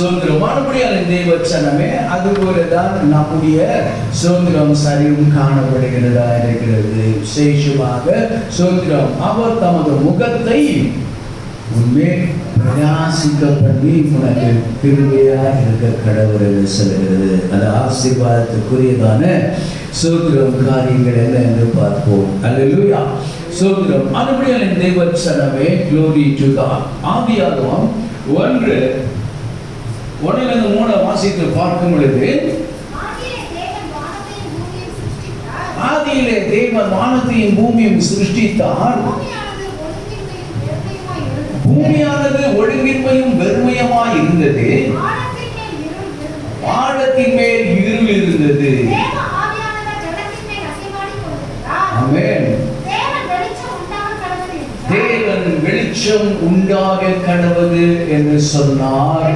சுதந்திரம். மறுபடியும் தேவச்சனமே அதுபோலதான் நம்முடைய சுதந்திரம் சரியும் காணப்படுகிறதா இருக்கிறது. விசேஷமாக சுதந்திரம் அவர் தமது முகத்தை உண்மையை பிரகாசிக்க பண்ணி உனக்கு கிருபையா இருக்க கடவுள் என்று சொல்கிறது. அது ஆசீர்வாதத்துக்குரியதான சுதந்திரம் காரியங்கள் என்ன என்று பார்ப்போம். அல்லேலூயா. சுதந்திரம் மறுபடியும் தேவச்சனமே glory to God. ஆதியாகமம் 1:1-3 வாசித்து பார்க்கும் பொழுது ஆதியிலே தேவன் வானத்தையும் பூமியையும் சிருஷ்டித்தார். பூமியானது ஒழுங்கின்மையும் வெறுமையுமாய் இருந்தது. ஆழத்தின் மேல் இருள் இருந்தது. ஆமென். தேவன் வெளிச்சம் உண்டாக கடவுது என்று சொன்னார்.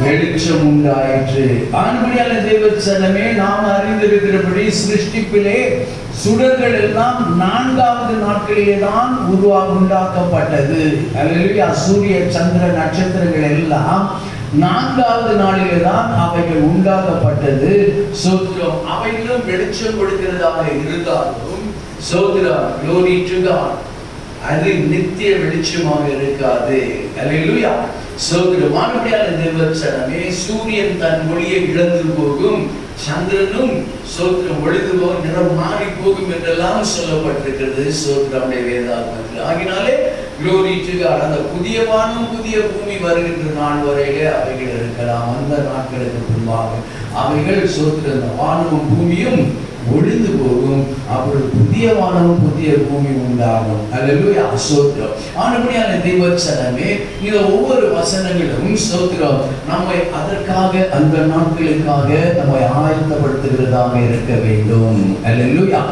வெளிச்சம் உண்டாயிற்று. ஆனபடியால் தேவச்சனமே நாம் அறிந்திருக்கிறபடி சிருஷ்டிப்பிலே சுடர்கள் எல்லாம் 4வது நாட்களிலே தான் உண்டாக்கப்பட்டது. அல்லேலூயா. சூரிய சந்திர நட்சத்திரங்கள் எல்லாம் 4வது நாளிலே தான் அவைகள் உண்டாக்கப்பட்டது. சோத்திரம். அவைகளும் வெளிச்சம் கொடுக்கிறதாக இருந்தாலும் சோத்திரம் glory to God, அது நித்திய வெளிச்சமாக இருக்காது. அல்லேலூயா. சோத்திரம். மறுபடியும் தேவச்சனமே சூரியன் தன் ஒளியை இழந்து போகும், சந்திரனும் சோத்திரம் ஒளிந்து போகும், நிறம் மாறி போகும் என்றெல்லாம் சொல்லப்பட்டிருக்கிறது சோத்திரமுடைய வேதாகமத்தில். ஆகினாலே glory to God, அந்த புதிய வானம் புதிய பூமி வருகின்ற நாள் வரையிலே அவைகள் இருக்கலாம். அந்த நாட்களுக்கு பின்பாக அவைகள் சோத்திரம் வானமும் பூமியும் ஒளிந்து போகும். அப்பொழுது புதிய வானமும் புதிய பூமி உண்டாகும். அல்லேலூயா. சோத்திரம். ஆனபடியான தேவச்சனமே இந்த ஒவ்வொரு வசனங்களும் சோத்திரம் நம்மை அதற்காக அந்த நாட்களுக்காக நம்மை ஆயத்தப்படுத்துகிறதாக இருக்க வேண்டும். அல்லேலூயா.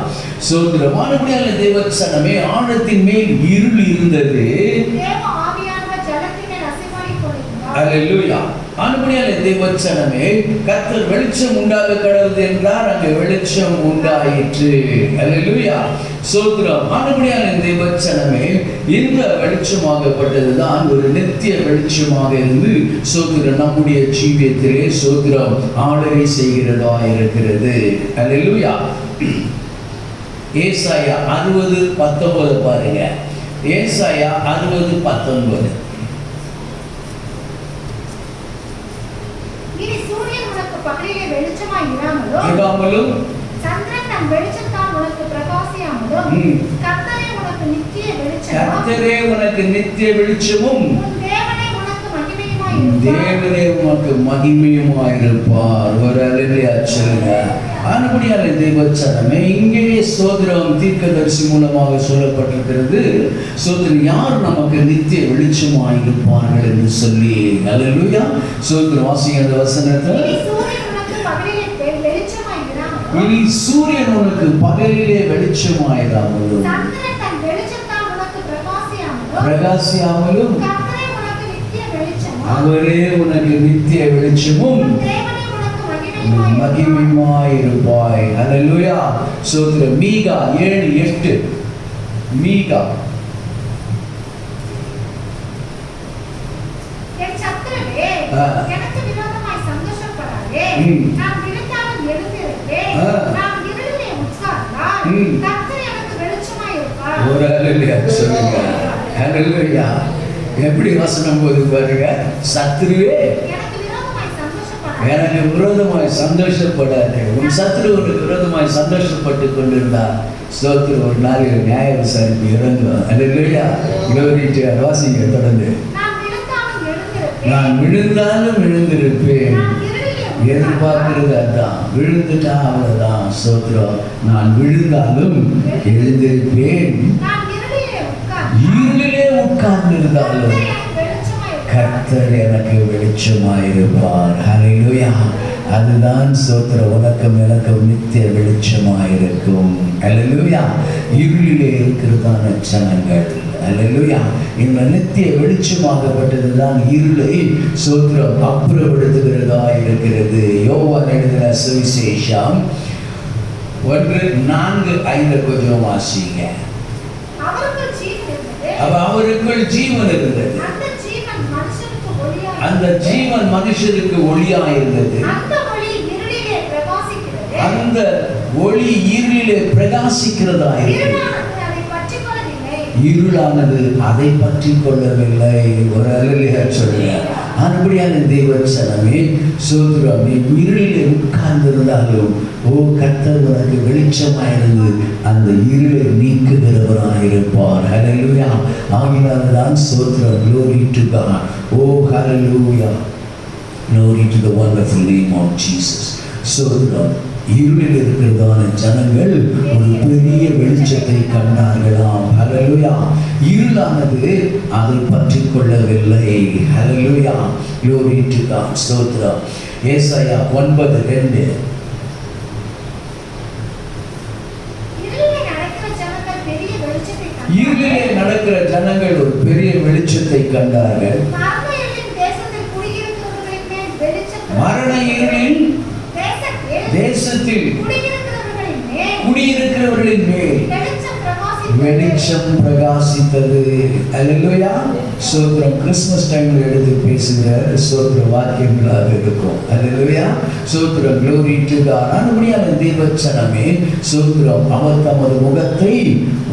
சோத்திரம். ஆனபடியான தேவச்சனமே ஆழத்தின் மேல் இருள் இருந்தது. அல்லேலூயா. ஆனபடியால் தேவச்சனமே கர்த்தர் வெளிச்சம் உண்டாக கடவுள் என்றார். அங்கே வெளிச்சம் உண்டாயிற்று. அல்லேலூயா. சோத்திரம். ஆனபடியால் தேவச்சனமே இந்த வெளிச்சமாகப்பட்டதுதான் ஒரு நித்திய வெளிச்சமாக இருந்து சோத்திரம் நம்முடைய ஜீவியத்திலே சோத்திரம் ஆளுகை செய்கிறதா இருக்கிறது. அல்லேலூயா. ஏசாயா 60:19 பாருங்க. ஏசாயா 60:19. இராமலும் சந்திரன் தன் வெளிச்சத்தால் உனக்கு பிரகாசியாமலும் கர்த்தரே உனக்கு நித்திய வெளிச்சமும், கர்த்தரே உனக்கு நித்திய வெளிச்சமும், தேவனே உனக்கு மகிமையுமாயிருப்பார். தேவனே உனக்கு மகிமையுமாயிருப்பார். ஒரு அல்லேலூயா சொல்லுங்க. ஆனபடியால் தேவச்சனமே இங்கே சோத்திரம் தீர்க்கதரிசி மூலமாக சொல்லப்பட்டிருக்கிறது. சோத்திரம் யார் நமக்கு நித்திய வெளிச்சமாயிருப்பார்கள் என்று சொல்லி. அல்லேலூயா. சோத்திரம் வாசிங்க அந்த வசனத்தை. இனி சூரியன் உனக்கு பகலிலே வெளிச்சமாயிராமலும் பிரகாசியாமலும் அவரே உனக்கு நித்திய வெளிச்சமும் மகிமையுமாயிருப்பாய். அல்லேலூயா. சோத்திரம். மீகா 7:8. மீகா ஒரு அல்லேலூயா சொல்லுங்க. அல்லேலூயா. எப்படி வசனம் போது பாருங்க. சத்துருவே எனக்கு விரோதமாய் சந்தோஷப்படாது. உன் சத்துரு உனக்கு விரோதமாய் சந்தோஷப்பட்டு கொண்டிருந்தா ஸ்தோத்திரம் ஒரு நாளில் நியாய விசாரிப்பு இறங்கும். அல்லேலூயா. glory to God. வாசிங்க தொடர்ந்து. நான் விழுந்தாலும் விழுந்திருப்பேன். எதிர்பார்க்கிறது அதான். விழுந்துட்டா அவ்வளவுதான். ஸ்தோத்திரம். நான் விழுந்தாலும் எழுந்திருப்பேன். இருளிலே உட்கார்ந்திருந்தாலும் கர்த்தர் எனக்கு வெளிச்சமாயிருப்பார். ஹல்லேலூயா. அதுதான் ஸ்தோத்திரம். உனக்கும் எனக்கும் நித்திய வெளிச்சமாயிருக்கும். ஹல்லேலூயா. இருளிலே இருக்கிறதான ஜனங்கள். அல்லேலூயா. இந்த நித்திய வெளிச்சமாகப்பட்டதுதான் இருளை ஸ்தோத்திரம் அப்புறப்படுத்துகிறதா இருக்கிறது. யோவான் எழுதின சுவிசேஷம் 1:4-5 கொஞ்சம் வாசிங்க. அவருக்குள் ஜீவன் இருந்தது. அந்த ஜீவன் மனுஷருக்கு ஒளியா இருந்தது. அந்த ஒளி இருளிலே பிரகாசிக்கிறது. அந்த ஒளி இருளிலே பிரகாசிக்கிறதா இருக்கிறது. இருளானது அதை பற்றி கொள்ளவில்லை. ஒரு அல்லேலூயா சொல்லுங்க. அதுபடியான தேவச்சனமே சோதரம், நீ இருளிலே உட்கார்ந்திருந்தாலும் கர்த்தர் உனக்கு வெளிச்சமாயிருந்து அந்த இருளை நீக்குகிறவராயிருப்பார். ஹல்லேலூயா. ஆகினால்தான் சோதரம். Glory to God. Hallelujah. Glory to the wonderful name of Jesus. சோதரம், இருளில் இருக்கிறதான ஜனங்கள் ஒரு பெரிய வெளிச்சத்தை கண்டார்களாம். ஹல்லேலூயா. இருளானது அதை பற்றி கொள்ளவில்லை. ஹல்லேலூயா. Glory to God. ஸ்தோத்திரம். ஏசாயா 9:2. இருளிலே நடக்கிற ஜனங்கள் ஒரு பெரிய வெளிச்சத்தை கண்டார்கள். மரண இருளில் தேசத்தில் குடியிருக்கிறவர்களின் மேல் வெளிச்சம் பிரகாசித்தது. அல்லேலூயா. சோத்ரம். கிறிஸ்மஸ் டைம்ல எடுத்து பேசுகிற சோத்ர வாக்கியங்களாக இருக்கும். அல்லேலூயா. சோத்ரம். Glory to God. அன்புடையான தேவச்சனமே சோத்ரம், அவர் தமது முகத்தை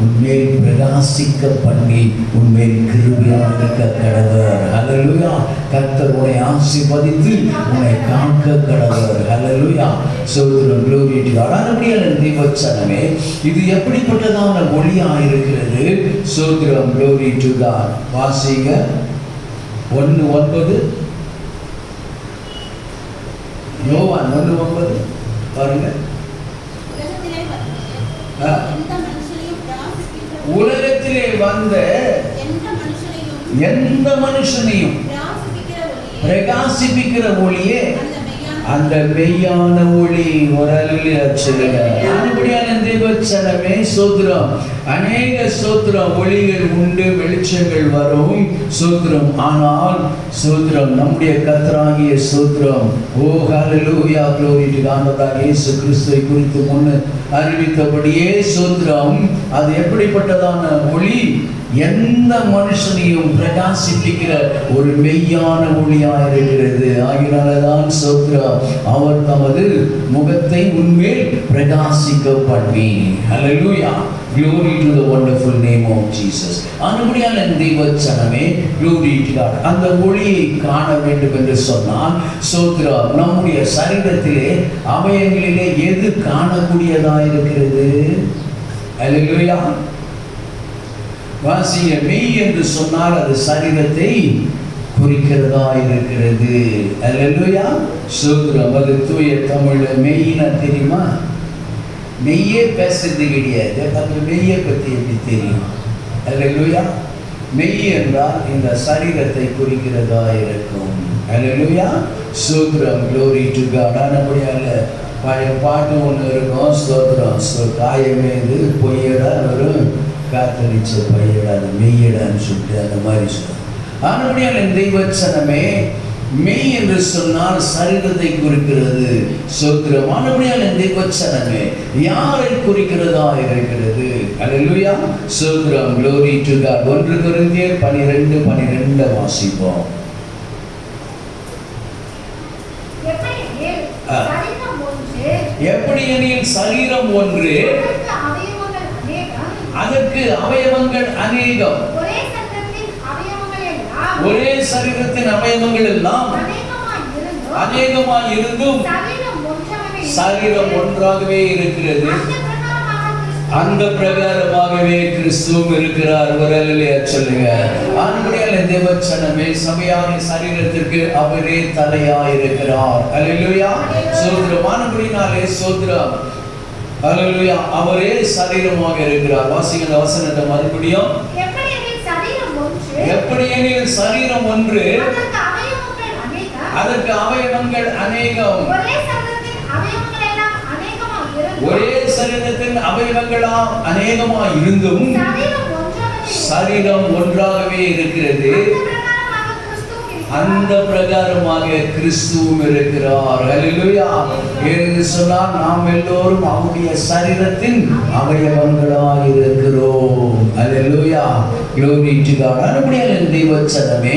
உன்மேல் பிரகாசிக்க பண்ணி உன்மேல் கிருபையாக இருக்க கடவர். அல்லேலூயா. கர்த்தர் உன்னை ஆசீர்வதித்து உன்னை காக்க கடவர். அல்லேலூயா. சோத்ரம். Glory to God. அன்புடையான தேவச்சனமே, இது எப்படிப்பட்டதான ஒளியா இருக்கிறது. சோத்ரம். Glory to God. வாசிங்க 1:9. யோவான் 1:9 பாருங்க. உலகத்திலே வந்த எந்த மனுஷனையும் பிரகாசிப்பிக்கிற ஒளியே அந்த மெய்யான ஒளி. ஒரு அல்லேலூயா சொல்லுங்க. அப்படியான தேவச்சனமே சோத்ரம். அநேக சோத்ரம் ஒளிகள் உண்டு, வெளிச்சங்கள் வரும். சோத்ரம். ஆனால் சோத்ரம் நம்முடைய கர்த்தராகிய சோத்ரம். ஹல்லேலூயா. Glory to God. ஆண்டவராகிய இயேசு கிறிஸ்துவை குறித்து முன்ன அறிவித்தபடியே சோத்ரம், அது எப்படிப்பட்டதான ஒளி? எந்த மனுஷனையும் பிரகாசிப்பிக்கிற ஒரு மெய்யான ஒளியாக இருக்கிறது. ஆகினால்தான் சோத்ரம், அவர் தமது முகத்தை உன்மேல் பிரகாசிக்க பண்ணி. ஹல்லேலூயா. Glory to the wonderful name of Jesus. அன்புடையான தேவச்சனமே Glory to God. அந்த ஒளியை காண வேண்டும் என்று சொன்னால் சோத்ரம், நம்முடைய சரீரத்திலே அவயங்களிலே எது காணக்கூடியதாக இருக்கிறது? ஹல்லேலூயா. வாசிய மெய் என்று சொன்னால் அது சரீரத்தை குறிக்கிறதா இருக்கிறது. அல்லேலூயா. சோத்ரம். அது தூய தமிழ்ல மெய்னா தெரியுமா? மெய்யே பேசுறது கிடையாது. அது மெய்யை பற்றி எப்படி தெரியும்? அல்லேலூயா. மெய் என்றால் இந்த சரீரத்தை குறிக்கிறதா இருக்கும். அல்லேலூயா. சோத்ரம். Glory to God. ஆனபடியால பழைய பாட்டு ஒன்று இருக்கும். ஸ்தோத்திரம். காயமே இது பொய்யடா வரும், காத்தடிச்ச பையடா அது மெய்யடான்னு சொல்லிட்டு அந்த மாதிரி சொல்லுவோம். ஆனபடியால் தெய்வச்சனமே, மெய் என்று சொன்னால் சரீரத்தை குறிக்கிறது. சோத்திரம். ஆனபடியால் தெய்வச்சனமே யாரை குறிக்கிறதா இருக்கிறது? அல்லேலூயா. சோத்திரம். Glory to God. 1 கொரிந்தியர் 12:12 வாசிப்போம். எப்படி எனில் சரீரம் ஒன்று, அதற்கு அவயவங்கள் அநேகம். ஒரே சரீரத்தின் அவயவங்கள் எல்லாம் அநேகமாய் இருந்தும் சரீரம் ஒன்றாகவே இருக்கிறது. அந்த பிரகாரமாகவே கிறிஸ்துவும் இருக்கிறார். ஒரு அல்லேலூயா சொல்லுங்க. ஆண்டவராகிய தேவச்சனமே சபையான சரீரத்திற்கு அவரே தலையாய் இருக்கிறார். அல்லேலூயா. சோத்ரம். ஆண்டவரினாலே சோத்ரம். அல்லேலூயா. அவரே சரீரமாக இருக்கிறார். வாசிங்க அந்த வசனத்தை மறுபடியும். எப்படி எனில் சரீரம் ஒன்று, அதற்கு அவயவங்கள் அநேகம். ஒரே சரீரத்தின் அவயவங்களாம் அநேகமாய் இருந்தும் சரீரம் ஒன்றாகவே இருக்கிறது. அந்த பிரகாரமாக கிறிஸ்துவும் இருக்கிறார். ஹல்லேலூயா. என்று சொன்னால் நாம் எல்லோரும் அவருடைய சரீரத்தின் அவயவங்களாய் இருக்கிறோம். ஹல்லேலூயா. glory to God. அனுபடியால் தெய்வச்சனமே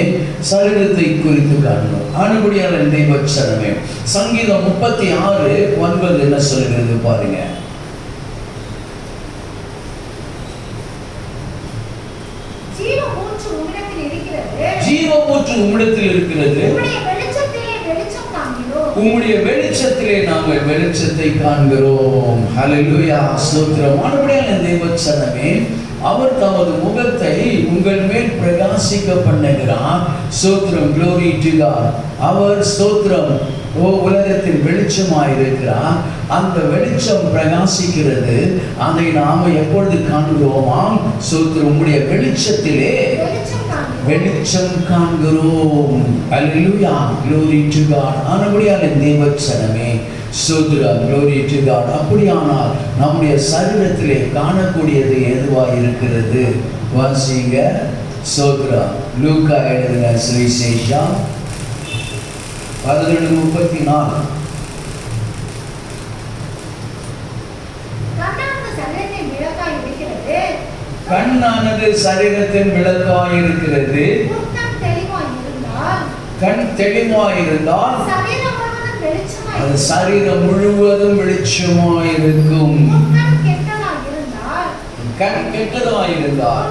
சரீரத்தை குறித்து காண்கிறோம். அனுபடியால் தெய்வச்சனமே சங்கீதம் 36:9 என்ன சொல்கிறது பாருங்க. ஜீவமூற்று உம்மிடத்தில் இருக்கிறது. உம்முடைய வெளிச்சத்திலே நாங்கள் வெளிச்சத்தை காண்கிறோம். ஹல்லேலூயா. ஸ்தோத்திரம். அனுபடியால் தெய்வச்சனமே அவர் தமது முகத்தை உங்கள் மேல் பிரகாசிக்க பண்ணுகிறார். ஸ்தோத்திரம். glory to God. அவர் ஸ்தோத்திரம் உலகத்தின் வெளிச்சமாயிருக்கிறார். அந்த வெளிச்சம் பிரகாசிக்கிறது. அதை நாம எப்பொழுது காண்கிறோமாம்? ஸ்தோத்திரம். உம்முடைய வெளிச்சத்திலே வெளிச்சம் காண்கிறோம். ஹல்லேலூயா. glory to God. ஆனபடியால் தேவச்சனமே ஸ்தோத்திரம். glory to God. அப்படியானால் நம்முடைய சரீரத்திலே காணக்கூடியது எதுவாய் இருக்கிறது? வாசிங்க. ஸ்தோத்திரம். லூக்கா எழுதின சுவிசேஷம் 11:34. கண்ணானது சரீரத்தின் விளக்காய் இருக்கிறது. கண் தெளிவாய் இருந்தால் அது சரீரம் முழுவதும் வெளிச்சமாய் இருக்கும். கண் கெட்டதாய் இருந்தால்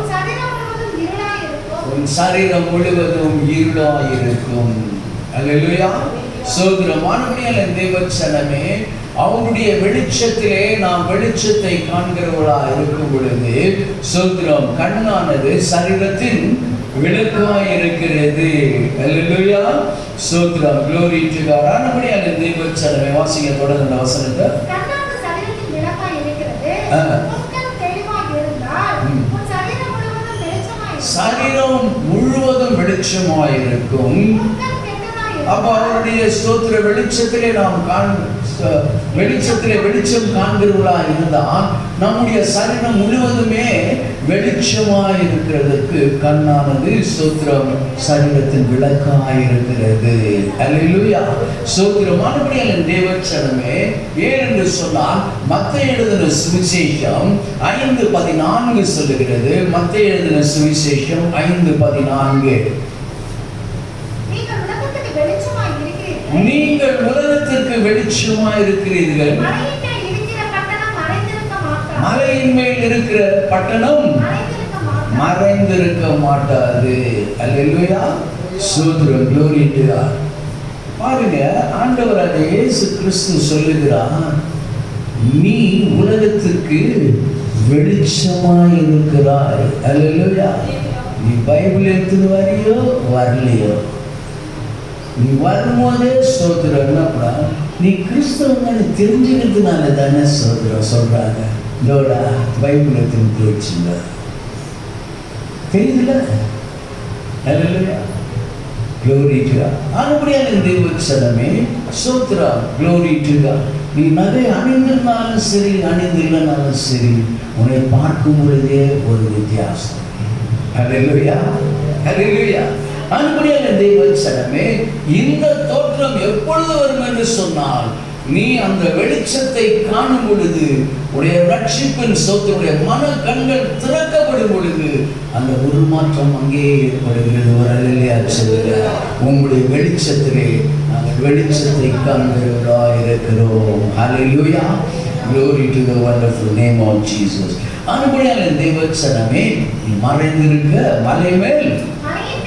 உன் சரீரம் முழுவதும் இருளாய் இருக்கும். ஹல்லேலூயா. ஸ்தோத்திரம். ஆனபடியால் தேவச்சனமே அவருடைய வெளிச்சத்திலே நாம் வெளிச்சத்தை காண்கிறவர்களாக இருக்கும் பொழுது ஸ்தோத்திரம் கண்ணானது சரீரத்தின் விளக்காய் இருக்கிறது. ஹல்லேலூயா. ஸ்தோத்திரம். glory to God. ஆனபடியால் தேவச்சனமே வாசிங்க தொடர்ந்து அந்த வசனத்தை. கண்ணானது சரீரத்தின் விளக்காய் இருக்கிறது. உன் தெளிவாய் இருந்தால் உன் சரீரம் முழுவதும் வெளிச்சமாய் இருக்கும். சரீரம் முழுவதும் வெளிச்சமாய் இருக்கும். அப்ப அவருடைய ஸ்தோத்திர வெளிச்சத்திலே நாம் வெளிச்சத்திலே வெளிச்சம் காண்கிறவர்களா இருந்தால் நம்முடைய சரீரம் முழுவதுமே வெளிச்சமாய் இருக்கிறதுக்கு கண்ணானது ஸ்தோத்திரம் சரீரத்தின் விளக்காய் இருக்கிறது. ஹல்லேலூயா. ஸ்தோத்திரம். ஆனபடியால் தேவச்சனமே ஏனென்று சொன்னால் மத்தேயு எழுதின சுவிசேஷம் 5:14 சொல்லுகிறது. மத்தேயு எழுதின சுவிசேஷம் 5:14. நீங்கள் உலகத்திற்கு வெளிச்சமாய் இருக்கிறீர்கள். மலையின் மேல் இருக்கிற பட்டணம் மறைந்திருக்க மாட்டாது. அல்லேலூயா. ஸ்தோத்திரம். glory to God. பாருங்க, ஆண்டவராக இயேசு கிறிஸ்து சொல்லுகிறார், நீ உலகத்திற்கு வெளிச்சமாய் இருக்கிறாய். அல்லேலூயா. நீ பைபிள் எடுத்துன்னு வரையோ வரலையோ, நீ வரும்போதே ஸ்தோத்திரம் என்னப்பா நீ கிறிஸ்தவன்னு தெரிஞ்சுக்கிறதுனால தானே ஸ்தோத்திரம் சொல்றாங்க. இதோட பைபிள் எடுத்துன்னு போயிடுச்சுங்க தெரியுதுல. glory to God. ஆனபடியால் தேவச்சனமே ஸ்தோத்திரம். glory to God. நீ நகை அணிந்திருந்தாலும் சரி அணிந்திருந்தாலும் சரி உன்னை பார்க்கும் பொழுதே ஒரு வித்தியாசம். ஹல்லேலூயா. ஹல்லேலூயா. அன்புடைய தேவச்சனமே இந்த தோற்றம் எப்பொழுது வரும் என்று சொன்னால் நீ அந்த வெளிச்சத்தை காணும் பொழுது உடைய ரட்சிப்பின் சொத்துடைய மன கண்கள் திறக்கப்படும் பொழுது அந்த உருமாற்றம் அங்கே ஏற்படுகிறது. ஒரு அல்லேலூயா சொல்லுங்க. உங்களுடைய வெளிச்சத்திலே நாங்கள் வெளிச்சத்தை காண்கிறவர்களாக இருக்கிறோம். ஹல்லேலூயா. glory to the wonderful name of Jesus. அன்புடைய தேவச்சனமே நீ மறைந்திருக்க மலை மேல் மலையின்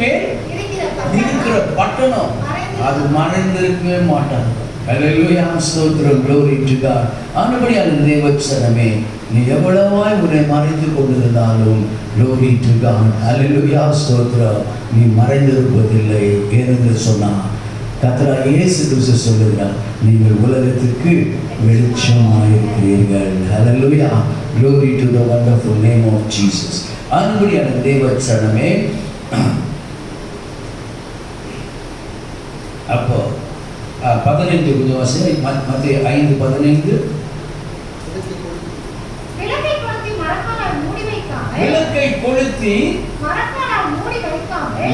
மேல் இருக்கிற பட்டணம் அது மறைந்திருக்கவே மாட்டாங்க. ஹல்லேலூயா. ஸ்தோத்திரம். glory to God. ஆனபடியால் தேவச்சனமே நீ எவ்வளவாய் உன்னை மறைத்து கொண்டிருந்தாலும் glory to God. ஹல்லேலூயா. ஸ்தோத்திரம். நீ மறைந்திருப்பதில்லை. ஏனென்று சொன்னார் கர்த்தராகிய இயேசு கிறிஸ்து சொல்லுகிறார், நீங்கள் உலகத்திற்கு வெளிச்சமாயிருக்கிறீர்கள். ஹல்லேலூயா. glory to the wonderful name of Jesus. ஆனபடியால் தேவச்சனமே அப்போ 15 கொஞ்சம் வாசி. மத்தேயு 5:15. விளக்கை கொளுத்தி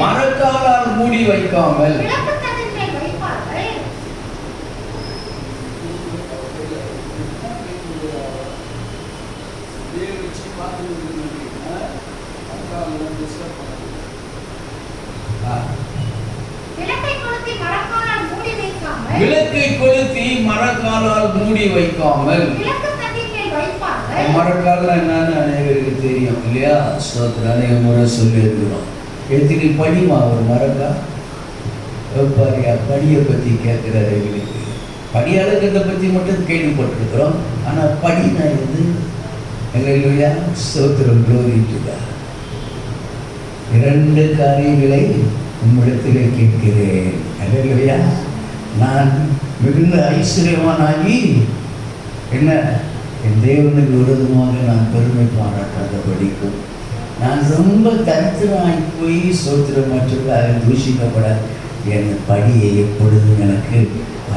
மரக்காலால் மூடி வைக்காமல் விளக்குத்தண்டின் மேல் வைப்பார்கள். விளக்கை கொளுத்தி மரக்காலால் மூடி வைக்காமல் விளக்கை கொளுத்தி மரக்காலால் மூடி வைக்காமல் விளக்குத்தண்டின் மேல் வைப்பார்கள். மரக்கால் என்னன்னு அநேகருக்கு தெரியும் இல்லையா? ஸ்தோத்திரம். அநேக முறை சொல்லி இருக்கிறோம். எத்தனை படிமா ஒரு மரக்கா பாரியா படியை பற்றி கேட்குறாரு. எங்களுக்கு படி அளக்கிறத பற்றி மட்டும் கேள்விப்பட்டிருக்கிறோம். ஆனால் படினா எது? இல்லையா? ஸ்தோத்திரம். Glory to God. 2 காரியங்களை உம்மிடத்திலே கேட்கிறேன். அல்லேலூயா. நான் மிகுந்த ஐஸ்வர்யவானாகி என்ன என் தேவனுக்கு விரோதமாக நான் பெருமை பாராட்டாத படிக்கும். நான் ரொம்ப தரித்திரமாகி போய் சோத்திரமற்றதாக தூஷிக்கப்பட என் படியை எப்பொழுதும் எனக்கு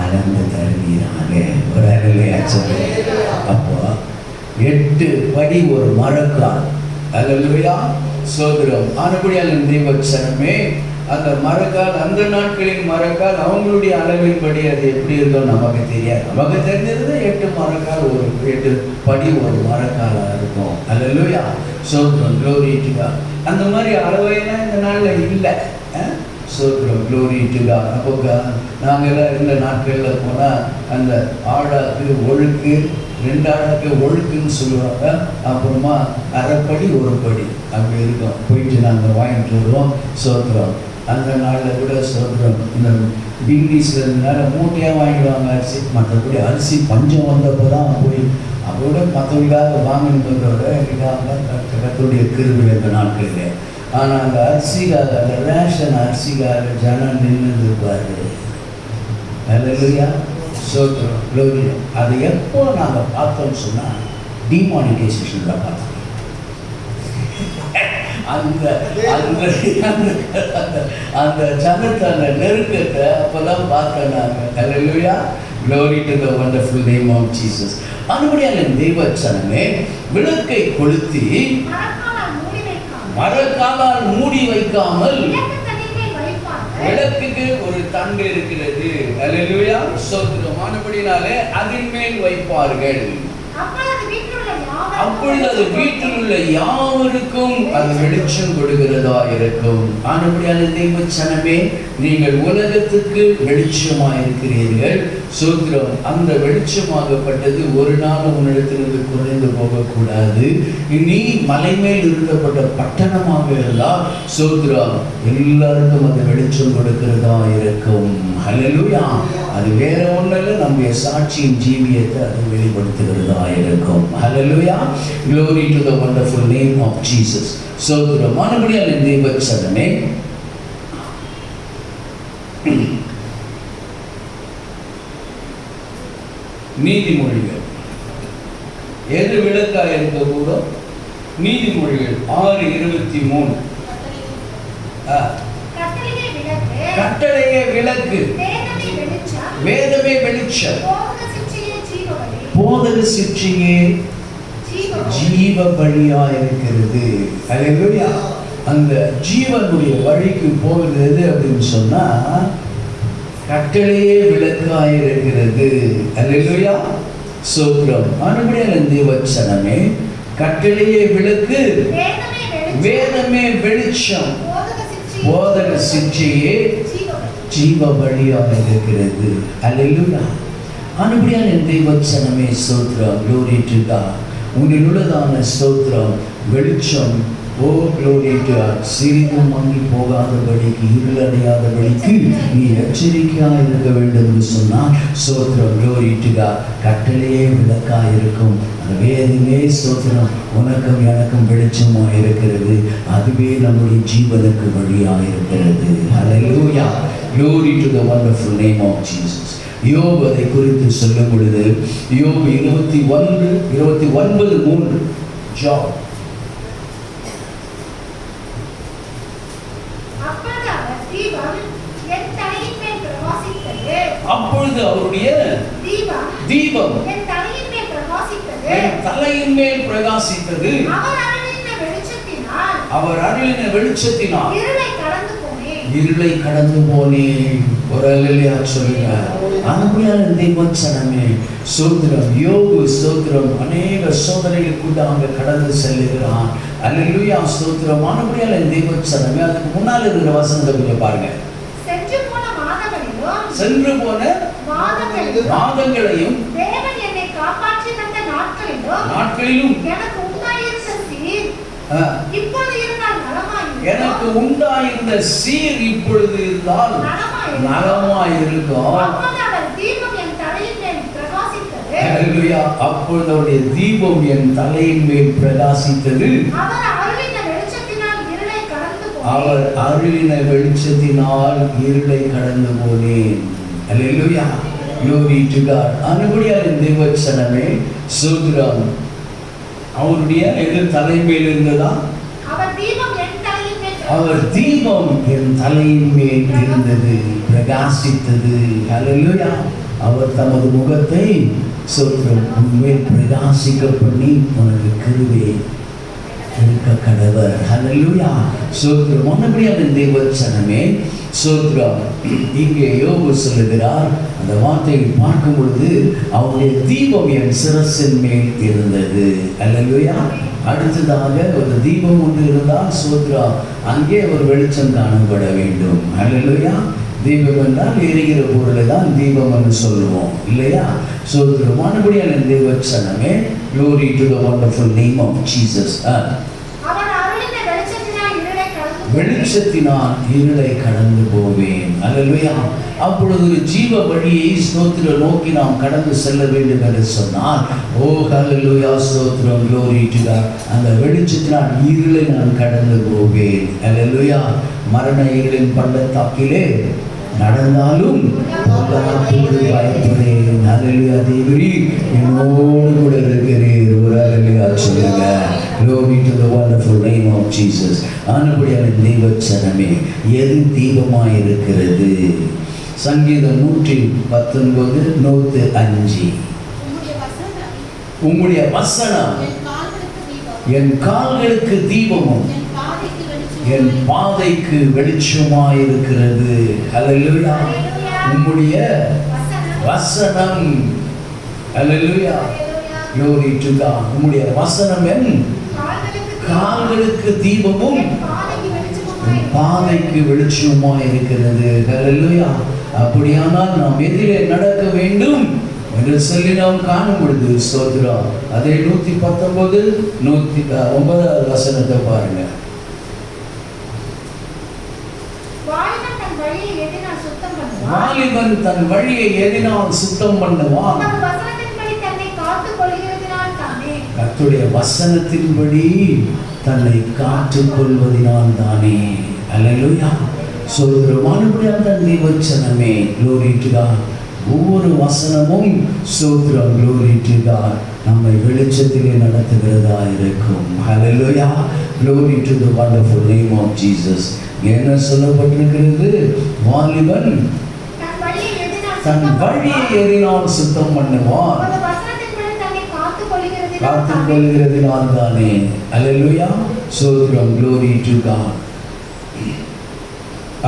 அளந்து தருவீராக. ஒரு அல்லேலூயா சொல்லு. அப்போ 8 படி ஒரு மரக்கால். அல்லேலூயா. சோதரம். ஆனபடியால் தெய்வச்சனமே அந்த மரக்கால், அந்த நாட்களின் மரக்கால் அவங்களுடைய அளவின்படி அது எப்படி இருக்கோ நமக்கு தெரியாது. நமக்கு தெரிஞ்சது 8 மரக்கால், ஒரு 8 படி ஒரு மரக்காலாக இருக்கும். அல்லேலூயா. சோதரம். Glory to God. அந்த மாதிரி அளவையெல்லாம் இந்த நாளில் இல்லை. சோதரம். Glory to God. அப்போ நாங்கள்லாம் இந்த நாட்களில் போனால் அந்த ஆழாக்கு ஒழுக்கு, 2 ஆழாக்கு ஒழுக்குன்னு சொல்லுவாங்க. அப்புறமா அரைப்படி ஒரு படி அப்படி இருக்கும். போயிட்டு நாங்கள் வாங்கிட்டு வருவோம். சோத்திரம். அந்த நாளில் கூட சோத்திரம் இந்த பிங்கிஸில் இருந்தால மூட்டையாக வாங்கிடுவாங்க அரிசி. மற்றபடி அரிசி பஞ்சம் வந்தப்போ தான் போய் அதோட மற்றவங்களுக்காக வாங்கினதோட கத்தருடைய கிருபை இந்த நாட்களில். ஆனால் அந்த அரிசிக்காக, அந்த ரேஷன் அரிசிக்காக ஜனம் நின்று இருப்பாரு. அல்லேலூயா. சோத்திரம். க்ளோரி. அதை எப்போ நாங்கள் பார்த்தோம்னு சொன்னால் டிமானிட்டைசேஷனில் பார்த்தோம். அந்த அந்த அந்த ஜனத்தை, அந்த நெருக்கத்தை அப்போதான் பார்த்தோம் நாங்கள். அல்லேலூயா. Glory to the wonderful name of Jesus. அனுபடியால் என் தெய்வச்சனமே விளக்கை கொளுத்தி மரக்காலால் மூடி வைக்காமல் விளக்குக்கு ஒரு தண்டு இருக்கிறது. அல்லேலூயா. சோத்திரம். ஆனபடினாலே அதன் மேல் வைப்பார்கள். அப்பொழுது அது வீட்டில் உள்ள யாவருக்கும் அது வெளிச்சம் கொடுக்கிறதா இருக்கும். ஆனபடியால் தெய்வச்சனமே நீங்கள் உலகத்துக்கு வெளிச்சமாக இருக்கிறீர்கள். சோத்திரம். அந்த வெளிச்சமாகப்பட்டது ஒரு நாள் உன்னிடத்திலிருந்து குறைந்து போகக்கூடாது. நீ மலை மேல் இருந்தப்பட்ட பட்டணமாக இருந்தால் சோத்திரம் எல்லாருக்கும் அது வெளிச்சம் கொடுக்கிறதா இருக்கும். அல்லேலூயா. அது வேற ஒன்றல்ல, நம்முடைய சாட்சியின் ஜீவியத்தை அது வெளிப்படுத்துகிறதா இருக்கும். அல்லேலூயா. Glory to the wonderful name of Jesus. சோத்திரம். ஆனபடியால் என் தெய்வச்சனமே நீதிமொழிகள் எது விளக்காக இருக்க கூட நீதிமொழிகள் 6:23. கட்டளையே விளக்கு, வேதமே வெளிச்சம், போதக சிற்றையே ஜீவ வழியா இருக்கிறது. அல்லேலூயா. அந்த ஜீவனுடைய வழிக்கு போகிறது அப்படின்னு சொன்னா கட்டளையே விளக்காய் இருக்கிறது. அல்லேலூயா. சோத்திரம். ஆனபடியால் தெய்வச்சனமே கட்டளையே விளக்கு, வேதமே வெளிச்சம், போதக சிற்றையே ஜீவ வழியாக இருக்கிறது. அல்லேலூயா. ஆனபடியால் என் தெய்வச்சனமே சோத்திரம். Glory to God. உன்னில் உள்ளதான ஸ்தோத்திரம் வெளிச்சம். Oh glory to God. சிறிதும் மங்கி போகாதபடிக்கு, இருளடையாதபடிக்கு நீ எச்சரிக்கையாக இருக்க வேண்டும் என்று சொன்னால் ஸ்தோத்திரம். Glory to God. கட்டளையே விளக்காக இருக்கும். அந்த வேதமே ஸ்தோத்திரம் உனக்கும் எனக்கும் வெளிச்சமாக இருக்கிறது. அதுவே நம்முடைய ஜீவனுக்கு வழியாக இருக்கிறது. அல்லேலூயா. Glory to the wonderful name of Jesus. யோபு அதை குறித்து சொல்லும் பொழுது யோபு 21:3 ஜாப். அப்பொழுது அவருடைய தீபம் என் தலையின் மேல் பிரகாசித்தது. அவர் அருளின வெளிச்சத்தினால் இருளை கடந்து போனேன். ஒரு அல்லேலூயா சொல்லுங்க. அன்புள்ள தேவச்சனமே சோத்திரம். யோபு சோத்திரம் அநேக சோதனைகளுக்குள்ள அங்க கடந்து செல்லுகிறான். அல்லேலூயா ஸ்தோத்திரம். அன்புள்ள தேவச்சனமே அதுக்கு முன்னால இருக்கிற வசனத்தை கொஞ்சம் பாருங்க. சென்று போன மாதங்களையும் தேவன் என்னை காப்பாற்றி தந்த நாட்களிலும் எனக்கு உண்டாயிருந்த சீர் இப்பொழுது இருந்தால் நலமாயிருக்கும். எனக்கு உண்டாயிருந்த சீர் இப்பொழுது இருந்தால் நலமாயிருக்கும். அப்பொழுது அவருடைய தீபம் என் தலையின் மேல் பிரகாசித்தது. அவர் அருளின வெளிச்சத்தினால் இருளை கடந்து போனேன். அல்லேலூயா. Glory to God. அன்புடைய தேவச்சனமே சோத்திரம். அவருடைய எது தலைமையில் இருந்ததா? அவர் தீபம் என் தலையின் மேல் இருந்தது, பிரகாசித்தது. அல்லேலூயா. அவர் தமது முகத்தை சோத்திரம் உன்மேல் பிரகாசிக்க பண்ணி உனக்கு கிருபை இருக்க கடவர். அல்லேலூயா. சோத்திரம். அன்புடைய தேவச்சனமே சோத்திரம். இங்கே யோபு சொல்லுகிறார், அந்த வார்த்தையை பார்க்கும் பொழுது அவருடைய தீபம் என் சிரசின் மேல் இருந்தது. அல்லேலூயா. அடுத்ததாக ஒரு தீபம் ஒன்று இருந்தால் சோத்ரா அங்கே ஒரு வெளிச்சம் காணப்பட வேண்டும். அல்லேலூயா. தீபம் என்றால் எரிகிற பொருளை தான் தீபம் என்று சொல்லுவோம் இல்லையா? சோத்ரம். மறுபடியும் என் தேவச்சனமே glory to the wonderful name of Jesus. வெளிச்சத்தினால் இருளை கடந்து போவேன். அல்லேலூயா. அப்பொழுது ஜீவ வழியை ஸ்தோத்திரம் நோக்கி நாம் கடந்து செல்ல வேண்டும் என்று சொன்னால், ஓ ஹல்லேலூயா ஸ்தோத்திரம், glory to God. அந்த வெளிச்சத்தினால் இருளை நான் கடந்து போவேன். அல்லேலூயா. மரண இருளின் பள்ளத்தாக்கிலே நடந்தாலும் பயப்படேன். அல்லேலூயா. தேவரீ என்னோடு கூட இருக்கிறீர். ஒரு அல்லேலூயா சொல்லுங்க. Glory to the wonderful name of Jesus. ஆனபடியான தேவச்சனமே எது தீபமாய் இருக்கிறது? சங்கீதம் 119 105. உம்முடைய வசனம் என் கால்களுக்கு தீபமும் என் பாதைக்கு வெளிச்சமாய் இருக்கிறது. அல்லேலூயா. உம்முடைய வசனம். அல்லேலூயா. Glory to God. உம்முடைய வசனம் என் கால்களுக்கு தீபமும் பாதைக்கு வெளிச்சமாய் இருக்கிறது. அல்லேலூயா. அப்படியானால் நாம் எதிலே நடக்க வேண்டும் என்று சொல்லி நாம் காணும் பொழுது ஸ்தோத்திரம். அதே 119 109 வசனத்தை பாருங்க. வாலிபன் தன் வழியை எதினால் சுத்தம் பண்ணுவான்? கர்த்தருடைய வசனத்தின்படி தன்னை காத்துக் கொள்வதினால் தானே. அல்லேலூயா. சோதரமானபடியான தேவச்சனமே glory to God. ஒவ்வொரு வசனமும் சோதரம் glory to God நம்மை வெளிச்சத்திலே நடத்துகிறதா இருக்கும். அல்லேலூயா. glory to the wonderful name of Jesus. என்ன சொல்லப்பட்டிருக்கிறது? வாலிபன் தன் வழியை எதினால் சுத்தம் பண்ணுவான், காத்துக் கொள்கிறதினால் தானே. அல்லேலூயா. சோதரம் glory to God.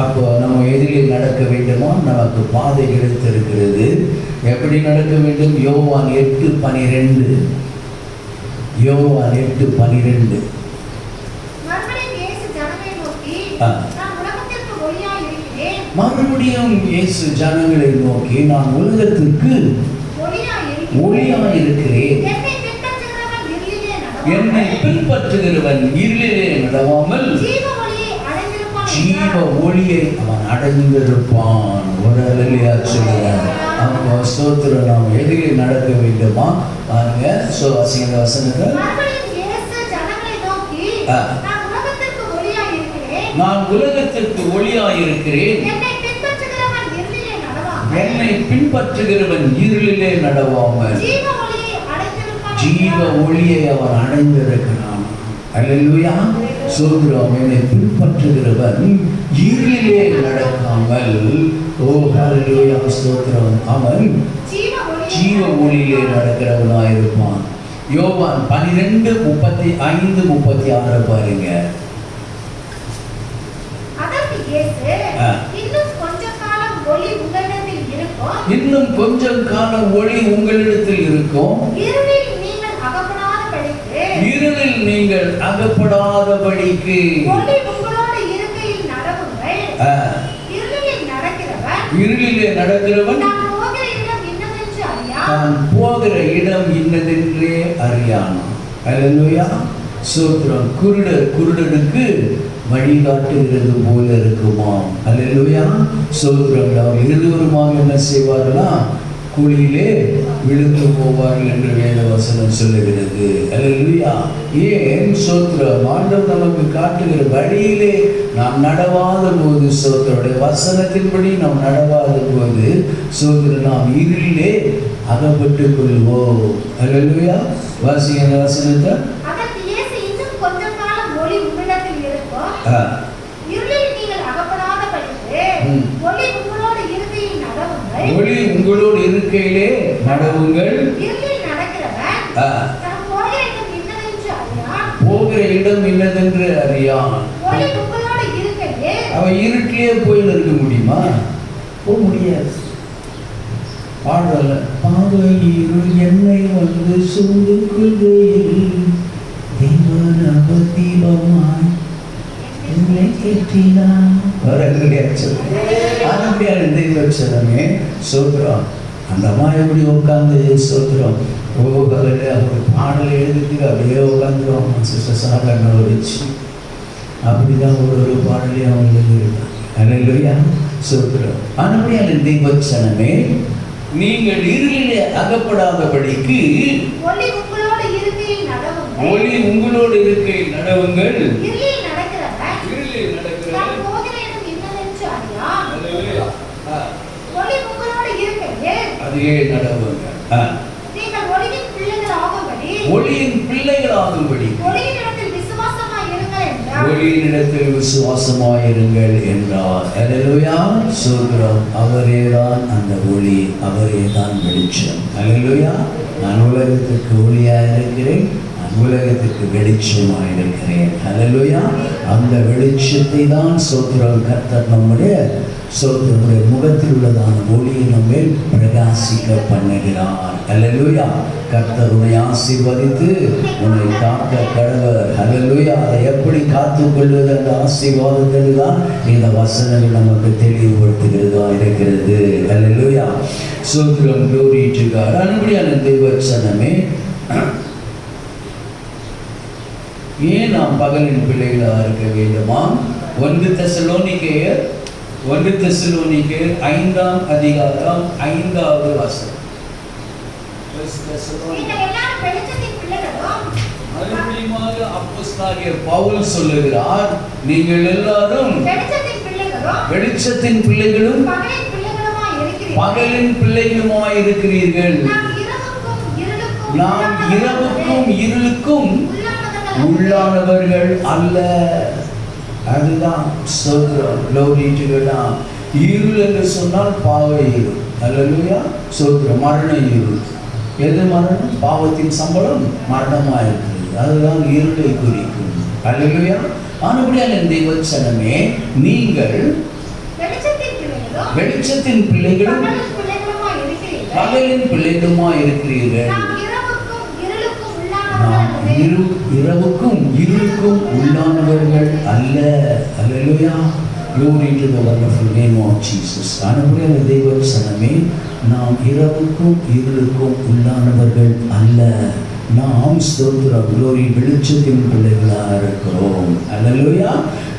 அப்போ நம்ம எதிலே நடக்க வேண்டுமா? நமக்கு பாதை கிடைத்திருக்கிறது. எப்படி நடக்க வேண்டும்? யோவான் 8:12. யோவான் 8:12. மறுபடியும் இயேசு ஜனங்களை நோக்கி, நான் உலகத்திற்கு ஒளியாய் இருக்கிறேன். என்னை பின்பற்றுகிறவன் இருளிலே நடவாமல் ஜீவ ஒளியை அவன் அடைந்திருப்பான். ஒரு அல்லேலூயா சொல்லுகிறார். அப்போ ஸ்தோத்திரம். நாம் எதிலே நடக்க வேண்டுமா? பாருங்க. அந்த வசனத்தை நான் உலகத்திற்கு ஒளியாய் இருக்கிறேன், என்னை பின்பற்றுகிறவன் இருளிலே நடவாமல் ஜீவ ஒளியை அவன் அடைந்திருக்கிறான். அல்லேலூயா. சோதரம். என்னை பின்பற்றுகிறவன் இருளிலே நடக்காமல், ஓ ஹல்லேலூயா ஸ்தோத்திரம், அவன் ஜீவ ஒளியிலே நடக்கிறவனாயிருப்பான். யோவான் 12:35-36 பாருங்க. இன்னும் கொஞ்சம் காலம் ஒளி உங்களிடத்தில் இருக்கும். இருளில் நீங்கள் அகப்படாதபடிக்கு இருளில் நீங்கள் அகப்படாதபடிக்கு ஒளி உங்களோடு இருக்கையில் நடவுங்கள். இருளில் நடக்கிறவன் இருளிலே நடக்கிறவன் தான் போகிற இடம் இன்னதென்று அறியான். தான் போகிற இடம் இன்னதென்றே அறியானாம். அல்லேலூயா. ஸ்தோத்திரம். குருடனுக்கு வழிகாட்டுகிறது போல இருக்குமாம். அல்லேலூயா. ஸ்தோத்திரம். அவர் இருவருமாக என்ன செய்வார்களா? குழியிலே விழுந்து போவார்கள் என்று வேத வசனம் சொல்லுகிறது. அல்லேலூயா. ஏன்? ஸ்தோத்திரம். ஆண்டவர் நமக்கு காட்டுகிற வழியிலே நாம் நடவாத போது, ஸ்தோத்திரருடைய வசனத்தின்படி நாம் நடவாத போது, ஸ்தோத்திரம், நாம் இருளிலே அகப்பட்டுக் கொள்வோம். அல்லேலூயா. வாசிங்க அந்த வசனத்தை. அதற்கு இயேசு, இன்னும் கொஞ்சம் காலம் ஒளி உங்களிடத்தில் இருக்கும். இருளில் நீங்கள் அகப்படாதபடிக்கு ஒளி உங்களோடு இருக்கையில் நடவுங்கள். ஒளி உங்களோடு இருக்கையிலே நடவுங்கள். இருளில் நடக்கிறவன் தான் போகிற இடம் இன்னதென்று அறியான். போகிற இடம் என்னதென்று அறியான். ஒளி உங்களோடு இருக்கையில் அவன் இருட்டிலே போய் இருக்க முடியுமா? போக முடியாது. பாடல பாவையில் என்னை வந்து சூழ்ந்து கொள்கையில் தீபமாய் என்னை கேட்டினான். தெய்வமே சோத்திரம். அந்த அம்மா எப்படி உட்காந்து சோத்திரம் ஓகலையில் அவர் பாடல் எழுதுறதுக்கு அப்படியே உட்காந்துருவாங்க. சிஸ்டர் சாதாரண வச்சு அப்படிதான் ஒரு பாடலையும் அவங்க எழுதியிருக்காங்க. அல்லேலூயா. சோத்திரம். ஆனபடியால் தெய்வச்சனமே, நீங்கள் இருளிலே அகப்படாதபடிக்கு ஒளி உங்களோடு இருக்கையில் நடவுங்கள். ஒளி உங்களோடு இருக்கையில் நடவுங்கள். இருளில் நடக்கிறவன் இருளில் தான் நடக்கிறவன் போகிற இடம் இன்னதென்று அறியான். அல்லேலூயா. ஒளி உங்களோடு இருக்கையில் அதே நடவுங்க. நீங்கள் ஒளியின் பிள்ளைகள் ஆகும்படி ஒளியின் பிள்ளைகளாகும்படி ஒளியினிடத்தில் விசுவாசமாய் இருங்கள் என்றார். ஒளியினிடத்தில் விசுவாசமாயிருங்கள் என்றார். அல்லேலூயா. சோத்திரம். அவரேதான் அந்த ஒளி, அவரேதான் வெளிச்சம். அல்லேலூயா. நான் உலகத்திற்கு ஒளியாக இருக்கிறேன், நான் உலகத்திற்கு வெளிச்சமாக இருக்கிறேன். அல்லேலூயா. அந்த வெளிச்சத்தை தான் சோத்திரம் கர்த்தர் நம்முடைய சோத்திரமுடைய முகத்தில் உள்ளதான ஒளியை நம்மை பிரகாசிக்க பண்ணுகிறார். அல்லேலூயா. கர்த்தர் உன்னை ஆசீர்வதித்து உன்னை காக்க கடவர். அல்லேலூயா. அதை எப்படி காத்துக் கொள்வது? அந்த ஆசீர்வாதத்தில் தான் இந்த வசனங்கள் நமக்கு தெளிவுபடுத்துகிறதா இருக்கிறது. அல்லேலூயா. சோத்திரம். glory to God. அன்புடையான தெய்வச்சனமே, ஏன் நாம் பகலின் பிள்ளைகளாக இருக்க வேண்டுமா? 1 தெசலோனிக்கேயர் 5ஆம் அதிகாரம் 5வது வசனம். நீங்கள் எல்லாரும் வெளிச்சத்தின் பிள்ளைகளும் மறுபடியுமாக அப்போஸ்தலனாகிய பவுல் சொல்லுகிறார், நீங்கள் எல்லாரும் வெளிச்சத்தின் பிள்ளைகளும் பகலின் பிள்ளைகளுமாய் இருக்கிறீர்கள். நாம் இரவுக்கும் இருளுக்கும் உள்ளானவர்கள் அல்ல. அதுதான் ஸ்தோத்திரம். glory to God. இருள் என்று சொன்னால் பாவ இருள். அல்லேலூயா. ஸ்தோத்திரம். மரண இருள். எது மரணம்? பாவத்தின் சம்பளம் மரணமாக இருக்கிறது. அதுதான் இருளை குறிக்கும். அல்லேலூயா. ஆனபடியால் என் தெய்வச்சனமே, நீங்கள் வெளிச்சத்தின் பிள்ளைகளும் பகலின் பிள்ளைகளுமாய் இருக்கிறீர்கள். நாம் இரவுக்கும் இருளுக்கும் உள்ளானவர்கள் அல்ல. அல்லேலூயா. glory to the wonderful name of Jesus. ஆனபடியால் தெய்வச்சனமே, நாம் இரவுக்கும் இருளுக்கும் உள்ளானவர்கள் அல்ல. நாம் ஸ்தோத்திரம் glory வெளிச்சத்தின் பிள்ளைகளாக இருக்கிறோம். அல்லேலூயா.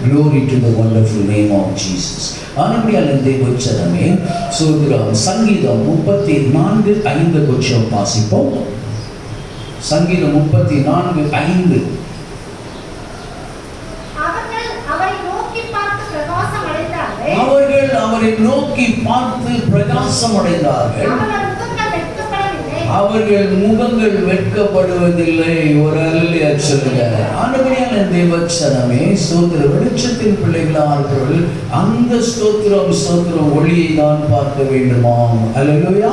glory to the wonderful name of Jesus. ஆனபடியால் தெய்வச்சனமே, ஸ்தோத்திரம். சங்கீதம் 34:5 கொஞ்சம் வாசிப்போம். சங்கீதம் 34:5. அவர்கள் அவரை நோக்கி பார்த்து பிரகாசம் அடைந்தார்கள். அவர்கள் முகங்கள் வெட்கப்படுவதில்லை. ஒரு அல்லேலூயா சொல்லுங்க. ஆண்டவரே தேவச்சனமே, ஸ்தோத்திர வெளிச்சத்தின் பிள்ளைகளாக இருக்கிறவர்கள் அந்த ஸ்தோத்திரம் ஒளியை தான் பார்க்க வேண்டுமாம். அல்லேலூயா.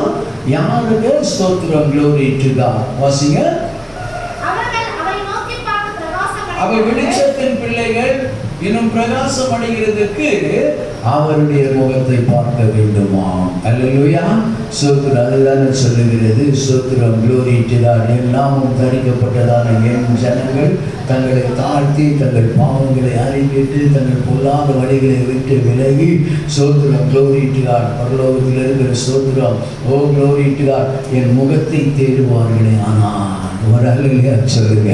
யாருக்கு ஸ்தோத்திரம்? glory to God. வாசிங்க. அவர் வெளிச்சத்தின் பிள்ளைகள் இன்னும் பிரகாசம் அடைகிறதுக்கு அவருடைய முகத்தை பார்க்க வேண்டுமாம். அல்லேலூயா. ஸ்தோத்திரம். அதுதான் சொல்லுகிறது. ஸ்தோத்திரம். glory to God. எல்லாமும் தரிக்கப்பட்டதான என் ஜனங்கள் தங்களை தாழ்த்தி தங்கள் பாவங்களை அறிவித்து தங்கள் பொல்லாத வழிகளை விட்டு விலகி ஸ்தோத்திரம். glory to God. பரலோகத்தில் இருக்கிற ஸ்தோத்திரம். ஓ glory to God. என் முகத்தை தேடுவார்களே ஆனால் ஒரு அல்லேலூயா சொல்லுங்க.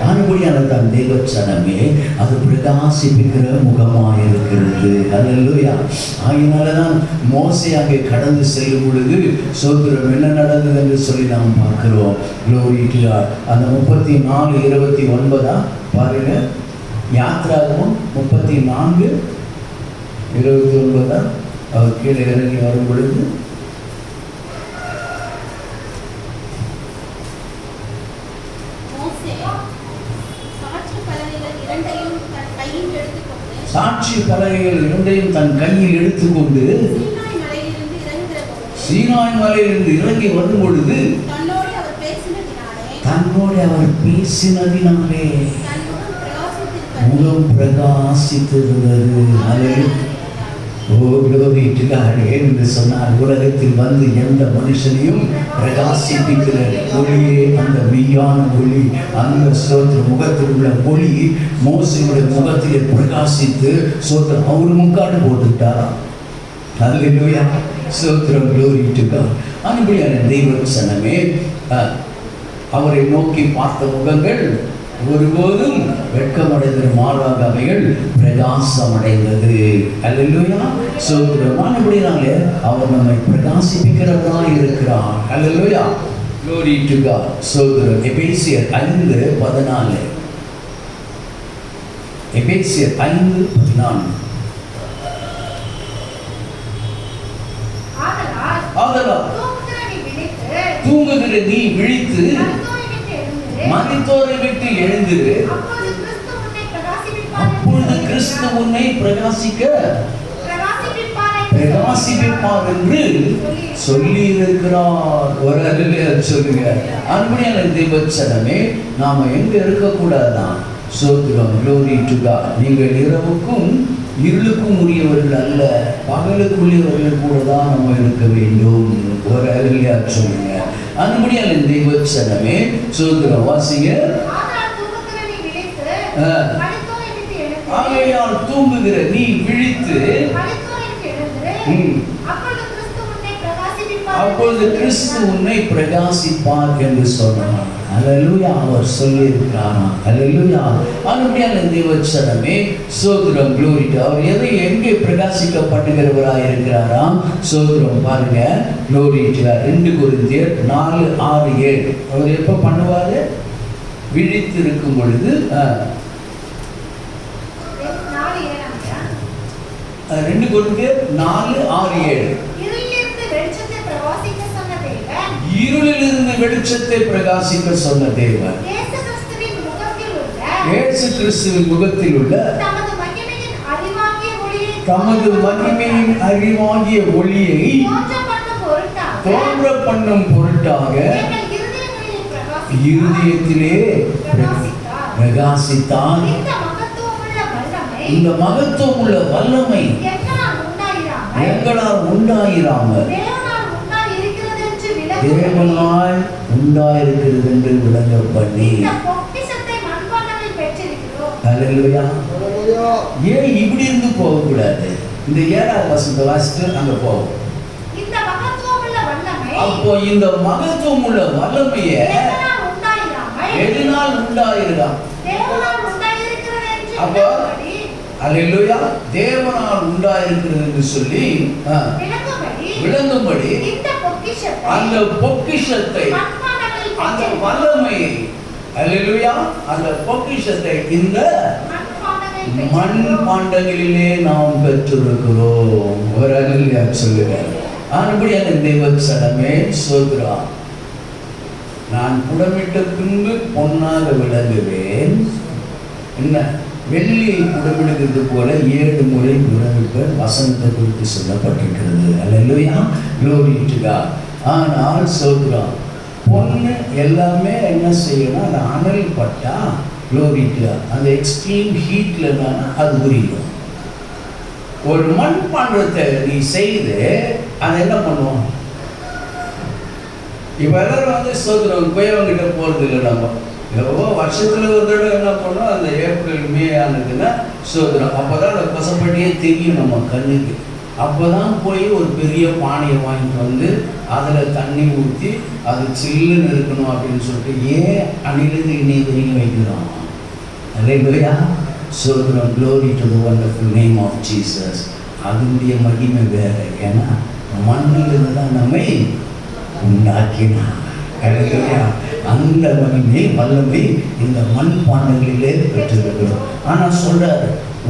ஆனபடியான தான் தேவச்சனமே அது பிரகாசிப்பிக்கிற முகமாக இருக்கிறது. அல்லேலூயா. ஆகினால்தான் மோசே அங்கே கடந்து செல்லும் பொழுது ஸ்தோத்திரம் என்ன நடந்தது என்று சொல்லி நாம் பார்க்கிறோம். glory to God. அந்த 34:29 பாருங்க. யாத்ராகமம் 34:29 அவர் கீழே இறங்கி வரும் பொழுது சாட்சி பலகைகள் இரண்டையும் தன் கையில் எடுத்துக்கொண்டு சீனாய் மலையிலிருந்து இறங்கி வரும் பொழுது தன்னோடு அவர் பேசினதினாலே முகம் பிரகாசித்திருந்தது. ஓ glory to God. என்று சொன்னால் உலகத்தில் வந்து எந்த மனுஷனையும் பிரகாசிப்பிக்கிற ஒளியே அந்த மெய்யான ஒளி, அந்த ஸ்தோத்திர முகத்தில் உள்ள ஒளி மோசேயுடைய முகத்திலே பிரகாசித்து ஸ்தோத்திரம் அவரு முக்காடு போட்டுட்டாராம். அல்லேலூயா. ஸ்தோத்திரம். glory to God. அன்புள்ள தெய்வ சனமே அவரை நோக்கி பார்த்த முகங்கள் ஒருபோதும் வெட்கமடைந்த மாறாக அவைகள் பிரகாசமடைந்தது. அல்லேலூயா. சோதரமானபடினாலே அவர் நம்மை பிரகாசிப்பிக்கிறவராய் இருக்கிறார். அல்லேலூயா. glory to God. சோதரர். எபேசியர் 5:14. எபேசியர் 5:14. ஆதலால் தூங்குகிற நீ விழித்து மரித்தோரை விட்டு எழுந்திரு, அப்பொழுது கிறிஸ்து உன்னை பிரகாசிப்பிப்பார் என்று சொல்லி இருக்கிறார். ஒரு அல்லேலூயா சொல்லுங்க. அன்புடைய தேவச்சனமே நாம எங்க இருக்கக்கூடாதான்? ஸ்தோத்திரம். glory to God. நீங்கள் இரவுக்கும் இருளுக்கும் உரியவர்கள் அல்ல, பகலுக்குரியவர்கள் கூட தான் நம்ம இருக்க வேண்டும். ஒரு அல்லேலூயா சொல்லுங்க. அன்புடைய தேவச்சனமே ஸ்தோத்திரம். வாசிங்க. ஆகையால் தூங்குகிற நீ விழித்து அப்பொழுது கிறிஸ்து உன்னை பிரகாசிப்பார் என்று சொன்னார். அல்லேலூயா. அவர் சொல்லியிருக்கிறாராம். அல்லேலூயா. அன்புடைய தேவச்சனமே ஸ்தோத்திரம். glory to அவர் எதை எங்கே பிரகாசிக்கப்படுகிறவராய் இருக்கிறாராம்? ஸ்தோத்திரம். பாருங்க. glory to 2 கொரிந்தியர் 4:6-7. அவர் எப்ப பண்ணுவாரு? விழித்து இருக்கும் பொழுது 2 கொரிந்தியர் 4:6-7. இருளிலிருந்து வெளிச்சத்தை பிரகாசிக்க சொன்ன தேவன் இயேசு கிறிஸ்துவின் முகத்தில் உள்ள தமது மகிமையின் அறிவாகிய ஒளியை தோன்ற பண்ணும் பொருட்டாக இருதயத்திலே பிரகாசித்தான். இந்த மகத்துவம் உள்ள வல்லமை எங்களால் உண்டாயிராமல் தேவனாய் உண்டாயிருக்கிறது என்று விளங்க பண்ணி. அல்லேலூயா. ஏன் இப்படி இருந்து போகக்கூடாது? இந்த 7ஆவது வசனத்தை வாசித்து அங்க போவோம். அப்போ இந்த மகத்துவம் உள்ள வல்லமையை எதனால் உண்டாயிருக்கான்? அப்போ அல்லேலூயா தேவனால் உண்டாயிருக்கிறது என்று சொல்லி விளங்கும்படி அந்த பொக்கிஷத்தை அந்த வல்லமையை அல்லேலூயா அந்த பொக்கிஷத்தை இந்த மண் பாண்டங்களிலே நாம் பெற்றிருக்கிறோம். ஒரு அல்லேலூயா சொல்லுங்க. ஆனபடியாக தேவச்சனமே சொல்கிறார், நான் புடமிட்ட பின்பு பொன்னாக விளங்குவேன். என்ன வெள்ளியை புடமிடுகிறது போல 7 முறை புடமிட்ட வசனத்தை குறித்து சொல்லப்பட்டிருக்கிறது. அல்லேலூயா. glory to God. ஆனால் சொல்கிறான் பொண்ணு எல்லாமே என்ன செய்யணும்? அந்த அனல் பட்டா glory to God. அந்த எக்ஸ்ட்ரீம் ஹீட்ல அது உரியும். ஒரு மண் பாண்டத்தை நீ செய்து அதை என்ன பண்ணுவோம்? இப்ப எல்லாரும் சோதரம் குயவங்கிட்ட போறது இல்லை. நம்ம எவ்வளோ வருஷத்துல ஒரு தடவை என்ன பண்ணோம், அந்த ஏப்ரல் மே ஆனதுன்னா சோதரம். அப்போதான் அந்த பசப்படியே தெரியும் நம்ம கண்ணுக்கு. அப்போதான் போய் ஒரு பெரிய பானையை வாங்கிட்டு வந்து அதில் தண்ணி ஊற்றி அது சில்லுன்னு இருக்கணும் அப்படின்னு சொல்லிட்டு ஏன் அணிலிருந்து இன்னைய வரைக்கும் வைக்கிறோம். அல்லேலூயா, சோதரம். glory to the wonderful name of Jesus. அதனுடைய மகிமை வேற. ஏன்னா மண்ணிலிருந்து தான் நம்மை உண்டாக்கினார். அல்லேலூயா, அந்த மகிமை வல்லமை இந்த மண் பாண்டங்களிலே பெற்றிருக்கிறோம். ஆனால் சொல்றாரு,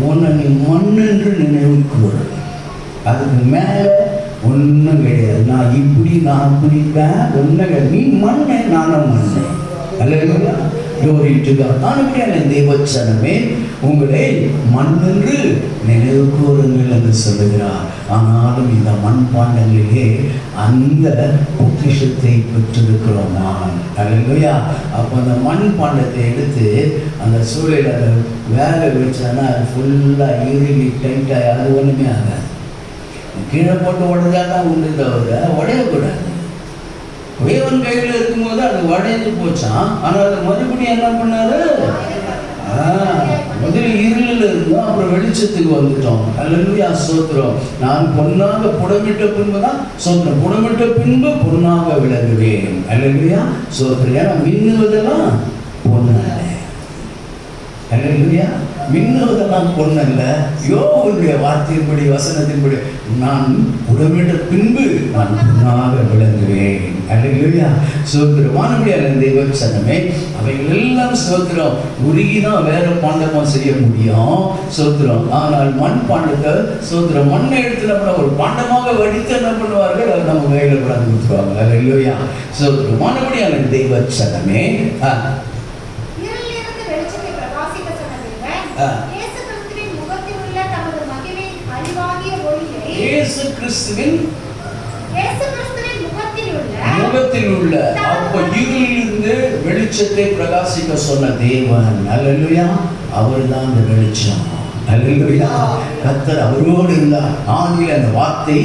உன்னை நீ மண் என்று நினைவு கூறு, அதுக்கு மேலே ஒன்றும் கிடையாது. நான் இப்படி நான் அப்படிப்பேன் ஒன்றும், நீ மண்ணை நானும் மண்ணை. அல்லேலூயா, glory to God. ஆனபடியான தேவச்சனமே உங்களை மண்ணென்று நினைவு கூறுங்கள் என்று சொல்லுகிறார். ஆனாலும் இந்த மண் பாண்டங்களிலே அந்த பொக்கிஷத்தை பெற்றிருக்கிறோமா? அல்லேலூயா. அப்போ அந்த மண் பாண்டத்தை எடுத்து அந்த சூழலில் அதை வேக வச்சானா அது ஃபுல்லாக இறுகி டைட்டாக அது ஒன்றுமே ஆகாது. கீழே போட்டு உடஞ்சா தான் உண்டு, தவிர உடையக்கூடாது. உயவன் கையில் இருக்கும்போது அது உடைஞ்சு போச்சான். ஆனால் அதை மறுபடியும் என்ன பண்ணாரு? முதல்ல இருளில் இருந்தோம், அப்புறம் வெளிச்சத்துக்கு வந்துட்டோம். அல்லேலூயா, சோத்திரம். நான் பொன்னாக புடமிட்ட பின்பு தான் சோத்திரம், புடமிட்ட பின்பு பொன்னாக விளங்குவேன். அல்லேலூயா, சோத்திரம். ஏன்னா மின்னுவதெல்லாம் பொண்ணல்ல. அல்லேலூயா, மின்னுவதெல்லாம் பொண்ணல்ல. யோபுடைய வார்த்தையின்படி, வசனத்தின்படி நான் புடமிட்ட பின்பு நான் பொன்னாக விளங்குவேன். அல்லேலூயா, சோத்திரம். வானபடியான தேவச்சனமே அவைகள் எல்லாம் சோத்திரம் உருகிதான் வேற பாண்டமா செய்ய முடியும். சோத்திரம். ஆனால் மண் பாண்டத்தை சோத்திரம் மண்ணை எடுத்து நம்ம ஒரு பாண்டமாக வடித்து என்ன பண்ணுவார்கள், அது நம்ம கையில் கொண்டாந்து கொடுத்துருவாங்க. அல்லேலூயா, சோத்திரம். வானபடியான தேவச்சனமே இயேசு கிறிஸ்துவின் முகத்தில் உள்ள அப்ப இருளிலிருந்து வெளிச்சத்தை பிரகாசிக்க சொன்ன தேவன். அல்லேலூயா, அவர்தான் அந்த வெளிச்சம். அல்லேலூயா, கர்த்தர் அவரோடு இருந்தார். ஆதியில் அந்த வார்த்தை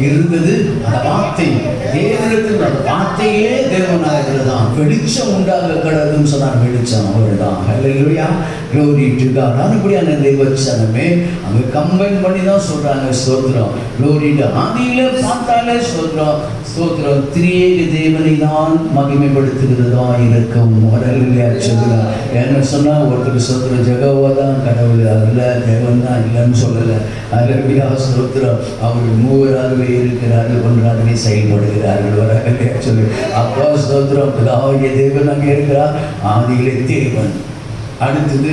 இருந்தது, அந்த வார்த்தை தேவனிடத்தில், அந்த வார்த்தையே தேவனாகிறதான். வெளிச்சம் உண்டாக கடவுள்னு சொன்னார், வெளிச்சம் அவர்தான். அல்லேலூயா, glory to God. அதுபடியான தேவச்சனமே அங்கே கம்பைன் பண்ணி தான் சொல்றாங்க. ஸ்தோத்திரம், glory to. ஆதியில பார்த்தாலே ஸ்தோத்திரம், ஸ்தோத்திரம் திரியேக தேவனை தான் மகிமைப்படுத்துகிறதா இருக்கும். அல்லேலூயா சொல்லுறார். என்ன சொன்னா ஒருத்தர் ஸ்தோத்திரம் ஜெகோவா தான் கடவுள், அல்ல தேவன் தான் இல்லைன்னு சொல்லலை. அல்லேலூயா, ஸ்தோத்திரம். அவர் மூவராகவே இருக்கிறார்கள், ஒன்றாகவே செயல்படுகிறார்கள். அல்லேலூயா சொல்லு. அப்பா ஸ்தோத்திரம், பிதாவாகிய தேவன் அங்கே இருக்கிறார். ஆதியிலே தேவன். அடுத்தது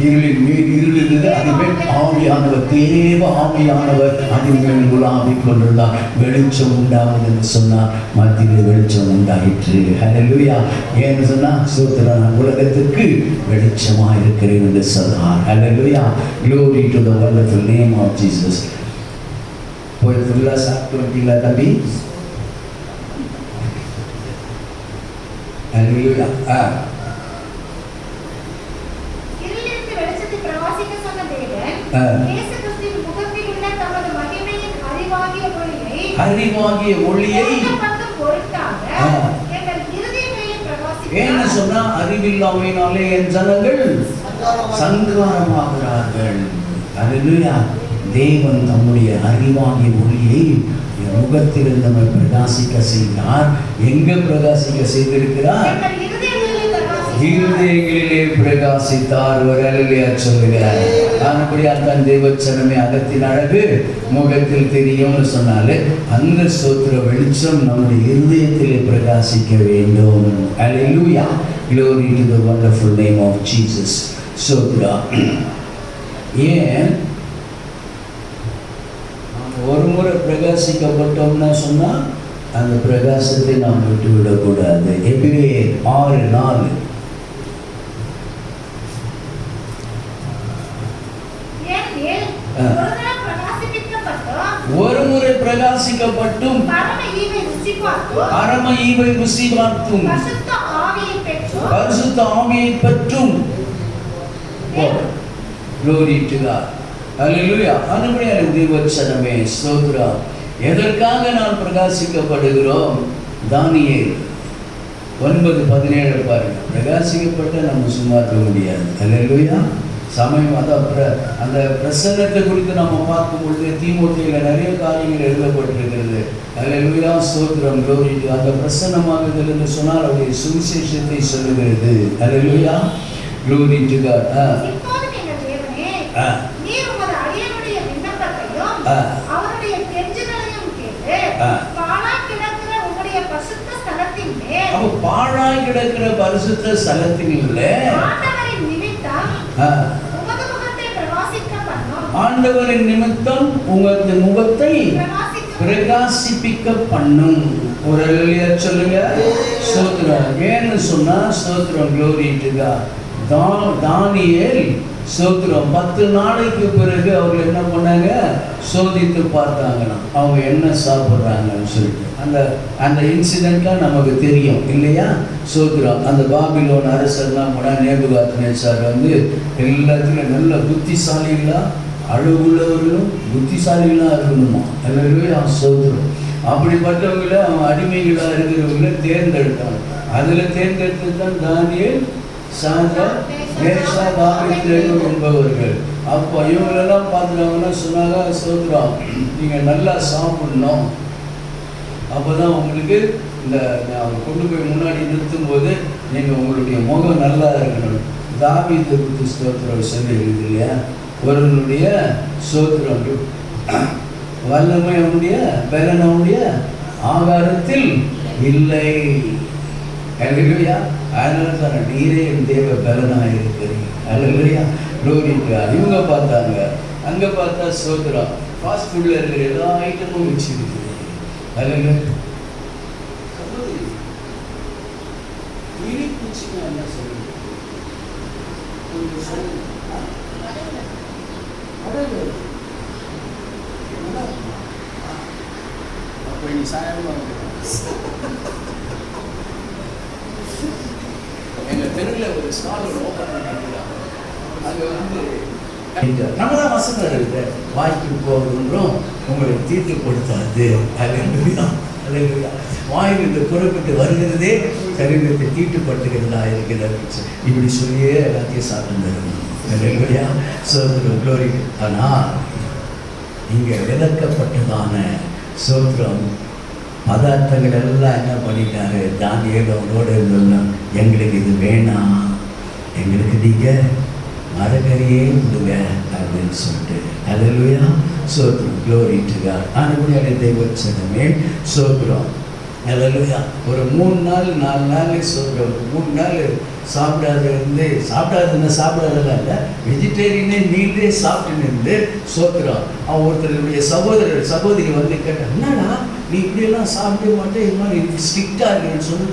இருளின் மேல் இருள் இருந்தது, அதுமேல் ஆவியானவர், தேவ ஆவியானவர் அதின்மேல் உலாவிக் கொண்டிருந்தார். வெளிச்சம் உண்டாகும் என்று சொன்னார், மத்தியில் வெளிச்சம் உண்டாயிற்று. அல்லேலூயா. ஏன்னு சொன்னா சோத்திரம், நான் உலகத்துக்கு வெளிச்சமாக இருக்கிறேன் என்று சொன்னார். அல்லேலூயா, glory to the wonderful name of Jesus. போய் ஃபுல்லாக சாப்பிட்டு வந்தீங்களா தம்பி? அல்லேலூயா. அறிவாகிய ஒளியை ஏன்னு சொன்னா அறிவில்லாமையினாலே என் ஜனங்கள் சங்காரமாகிறார்கள். அல்லேலூயா. தேவன் தம்முடைய அறிவாகிய ஒளியை முகத்தில் நம்ம பிரகாசிக்க செய்தார். எங்க பிரகாசிக்க செய்திருக்கிறார்? இருதயங்களிலே பிரகாசித்தார். அல்லேலூயா சொல்லுகிறார். அப்படியால் தான் தேவச்சனமே அகத்தின் அழகு முகத்தில் தெரியும்னு சொன்னாலே அந்த ஸ்தோத்திர வெளிச்சம் நம்முடைய இருதயத்திலே பிரகாசிக்க வேண்டும். அல்லேலூயா, glory to the wonderful name of Jesus. ஸ்தோத்திரம். ஏன் ஒரு முறை பிரகாசிக்கப்பட்டோம்னா சொன்னா அந்த பிரகாசத்தை நாம் விட்டு விடக்கூடாது. எபிரேயர் 6:4 ஒரு முறை பிரகாசிக்கப்பட்டும் பரம ஈவை ருசி பார்த்தும் பரிசுத்த ஆவியை பற்றும். Glory to God. Hallelujah. அன்புடைய தேவச்சனமே ஸ்தோத்திரம். எதற்காக நாம் பிரகாசிக்கப்படுகிறோம்? தானியேல் 9:17 பாருங்க. பிரகாசிக்கப்பட்ட நம்ம சும்மா இருக்க முடியாது. ஹல்லேலூயா. சமயம் அந்த பிரசன்னத்தை குறித்து நம்ம பார்க்கும் பொழுது தீமோத்தேயுல நிறைய காரியங்கள் எழுதப்பட்டிருக்கிறது. ஹல்லேலூயா ஸ்தோத்திரம். glory to அந்த பிரசன்னமாகுதல் என்று சொன்னால் அவருடைய சுவிசேஷத்தை சொல்லுகிறது. ஹல்லேலூயா. glory to God. இப்போது நீங்கள் தேவனே, நீர் உமது அடியானுடைய விண்ணப்பத்தையும் அவருடைய கெஞ்சுதலையும் கேட்டு பாழாய் கிடக்கிற உம்முடைய பரிசுத்த ஸ்தலத்தின் மேல், அப்ப பாழாய் கிடக்கிற பரிசுத்த ஸ்தலத்தின் மேல் ஆண்டவரின் நிமித்தம் உமது முகத்தை பிரகாசிக்க பண்ணும். ஆண்டவரின் நிமித்தம் உமது முகத்தை பிரகாசிப்பிக்க பண்ணும். ஒரு அல்லேலூயா சொல்லுங்க. ஸ்தோத்திரம். ஏன்னு சொன்னா ஸ்தோத்திரம். glory to God. தானியேல் ஸ்தோத்திரம் 10 நாளைக்கு பிறகு அவங்க என்ன பண்ணாங்க? சோதித்து பார்த்தாங்கன்னா அவங்க என்ன சாப்பிட்றாங்கன்னு சொல்லிட்டு அந்த இன்சிடென்ட்லாம் நமக்கு தெரியும் இல்லையா? ஸ்தோத்திரம். அந்த பாபிலோன் அரசர்லாம் கூட நேபுகாத்நேச்சார் எல்லாத்துலையும் நல்ல புத்திசாலிகளா, அழகுள்ளவர்களும் புத்திசாலிகளாக இருக்கணுமா? அல்லேலூயா ஸ்தோத்திரம். அப்படிப்பட்டவங்கள அவன் அடிமைகளாக இருக்கிறவங்கள தேர்ந்தெடுத்தான். அதில் தேர்ந்தெடுத்து தான் தானியேல், சாத்ராக், மேஷாக், ஆபேத்நேகோ என்பவர்கள். அப்போ இவங்களெல்லாம் பார்த்துட்டாங்கன்னா சொன்னாங்க, ஸ்தோத்திரம், நீங்கள் நல்லா சாப்பிடணும், அப்போ தான் உங்களுக்கு இந்த கொண்டு போய் முன்னாடி நிறுத்தும் போது நீங்கள் உங்களுடைய முகம் நல்லா இருக்கணும். தாவீதை குறித்து ஸ்தோத்திரம் சொல்லியிருக்கு இல்லையா? ஒருவனுடைய ஸ்தோத்திரம் வல்லமை அவனுடைய பலன் அவனுடைய ஆகாரத்தில் இல்லை. அல்லேலூயா. அதனால தான் நீரே என் தேவ பலனாக இருக்கிறீங்க. அல்லேலூயா. glory to God. இவங்க பார்த்தாங்க, அங்கே பார்த்தா ஸ்தோத்திரம் ஃபாஸ்ட் ஃபுட்டில் இருக்கிற எல்லா ஐட்டமும் வச்சுருக்கு. அல்லேலூயா. பூச்சினா என்ன சொல்லுங்க? கொஞ்சம் சொல்லுங்க. அப்போ நீ சாயமாக எங்கள் தெருவில் ஒரு ஸ்டால் ஓப்பன் பண்ணிருக்காங்க. அங்கே நம்ம தான் வசனம் இருக்குது, வாய்க்கு போகிறோம் உங்களை தீட்டுப்படுத்தாது. அல்லேலூயா. அல்லேலூயா. வாயில் இந்த குறிப்பிட்டு வருகிறதே சரீரத்தை தீட்டுப்படுத்துகிறதா இருக்கிறது. இப்படி சொல்லியே எல்லாத்தையும் சாப்பிட்டு தரணும். அல்லேலூயா. சோதரம். glory. ஆனால் இங்கே விளக்கப்பட்டதான சோதரம் பதார்த்தங்கள் எல்லாம் என்ன பண்ணிட்டாரு? தானியேல் அவனோட இருந்தோம், எங்களுக்கு இது வேணாம், எங்களுக்கு நீங்கள் மரக்கறியே விடுங்க அப்படின்னு சொல்லிட்டு. அல்லேலூயா. சோத்திரம். glory to God. அன்புடைய தேவச்சனமே சோத்திரம். அல்லேலூயா. ஒரு 3 நாள் 4 நாள் சோத்திரம். 3 நாள் சாப்பிடாதெல்லாம் இல்லை, வெஜிடேரியனே நீங்களே சாப்பிட்டுன்னு இருந்து சோத்திரம். அவன் ஒருத்தருடைய சகோதரி கேட்டான், என்னடா நீ இப்படியெல்லாம் சாப்பிட மாட்டேன், இது மாதிரி ஸ்ட்ரிக்டாக இருக்குன்னு சொல்லி,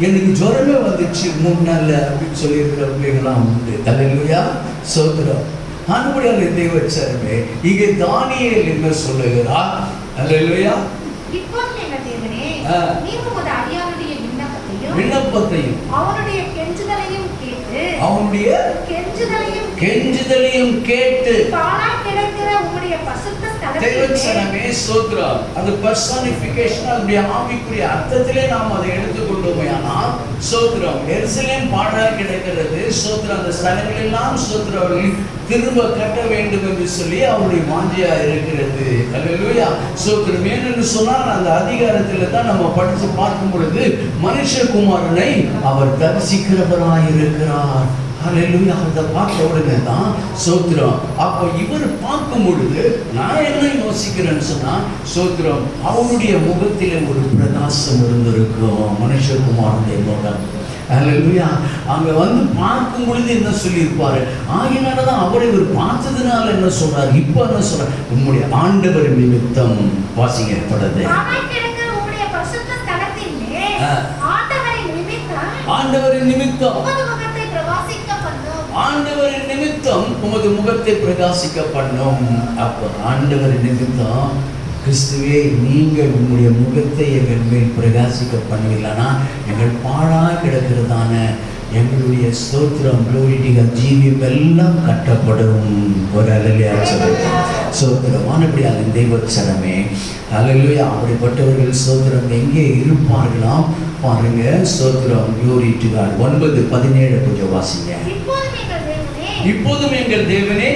எனக்கு ஜுரமே வந்துடுச்சு 3 நாளில் அப்படின்னு சொல்லியிருக்கிற பிள்ளைகள்லாம் உண்டு. அல்லேலூயா. சோத்திரம். அன்புடைய தேவச்சனமே இங்கே தானியேல் என்ன சொல்லுகிறார்? அல்லேலூயா. விண்ணப்பத்தையும் அவனுடைய கெஞ்சுதலையும் கேட்டு அது பர்சனிஃபிகேஷன், அதனுடைய ஆவிக்குரிய அர்த்தத்திலே நாம் அதை எடுத்துக்கொண்டோமே. ஆனால் சோத்திரம் எருசலேம் பாழாய் கிடக்கிறது. சோத்திரம் அந்த ஸ்தலங்கள் எல்லாம் சோத்திரம் திரும்ப கட்ட வேண்டும் என்று சொல்லி அவருடைய வாஞ்சையா இருக்கிறது. அல்லேலூயா. சோத்திரம் ஏன்னு சொன்னால் அந்த அதிகாரத்தில் தான் நம்ம படித்து பார்க்கும் பொழுது மனுஷகுமாரனை அவர் தரிசிக்கிறவராய் இருக்கிறார். அல்லேலூயா. அதை பார்த்த உடனே தான் சோத்திரம். அப்போ இவர் பார்க்கும் பொழுது நான் என்ன யோசிக்கிறேன்னு சொன்னா, சோத்திரம் அவருடைய முகத்திலே ஒரு பிரகாசம் இருந்திருக்கும், மனுஷகுமாரனுடைய முகம். அல்லேலூயா. அங்க பார்க்கும் பொழுது என்ன சொல்லியிருப்பாரு? ஆகினாலதான் அவரை இவர் பார்த்ததுனால என்ன சொல்றாரு? இப்ப என்ன சொல்ற? உம்முடைய ஆண்டவர் நிமித்தம் வாசிங்க படத்தை. ஆண்டவரின் நிமித்தம் உமது முகத்தை பிரகாசிக்க பண்ணும். அப்ப ஆண்டவரின் நிமித்தம் கிறிஸ்துவே நீங்கள் உங்களுடைய முகத்தை எங்கள் மேல் பிரகாசிக்க பண்ணுவீங்களா, எங்கள் பாழா கிடக்கிறதான எங்களுடைய ஸ்தோத்திரம் குளோரிட்டிக ஜீவியம் எல்லாம் கட்டப்படும். ஒரு அல்லேலூயா சொல்லுங்க. ஸ்தோத்திரமானபடியாக தெய்வச்சனமே அல்லேலூயா. அப்படிப்பட்டவர்கள் ஸ்தோத்திரம் எங்கே இருப்பார்களாம் பாருங்க. ஸ்தோத்திரம் glory to God. 9:17 கொஞ்சம் வாசிங்க. இப்போதும் எங்கள் தேவனே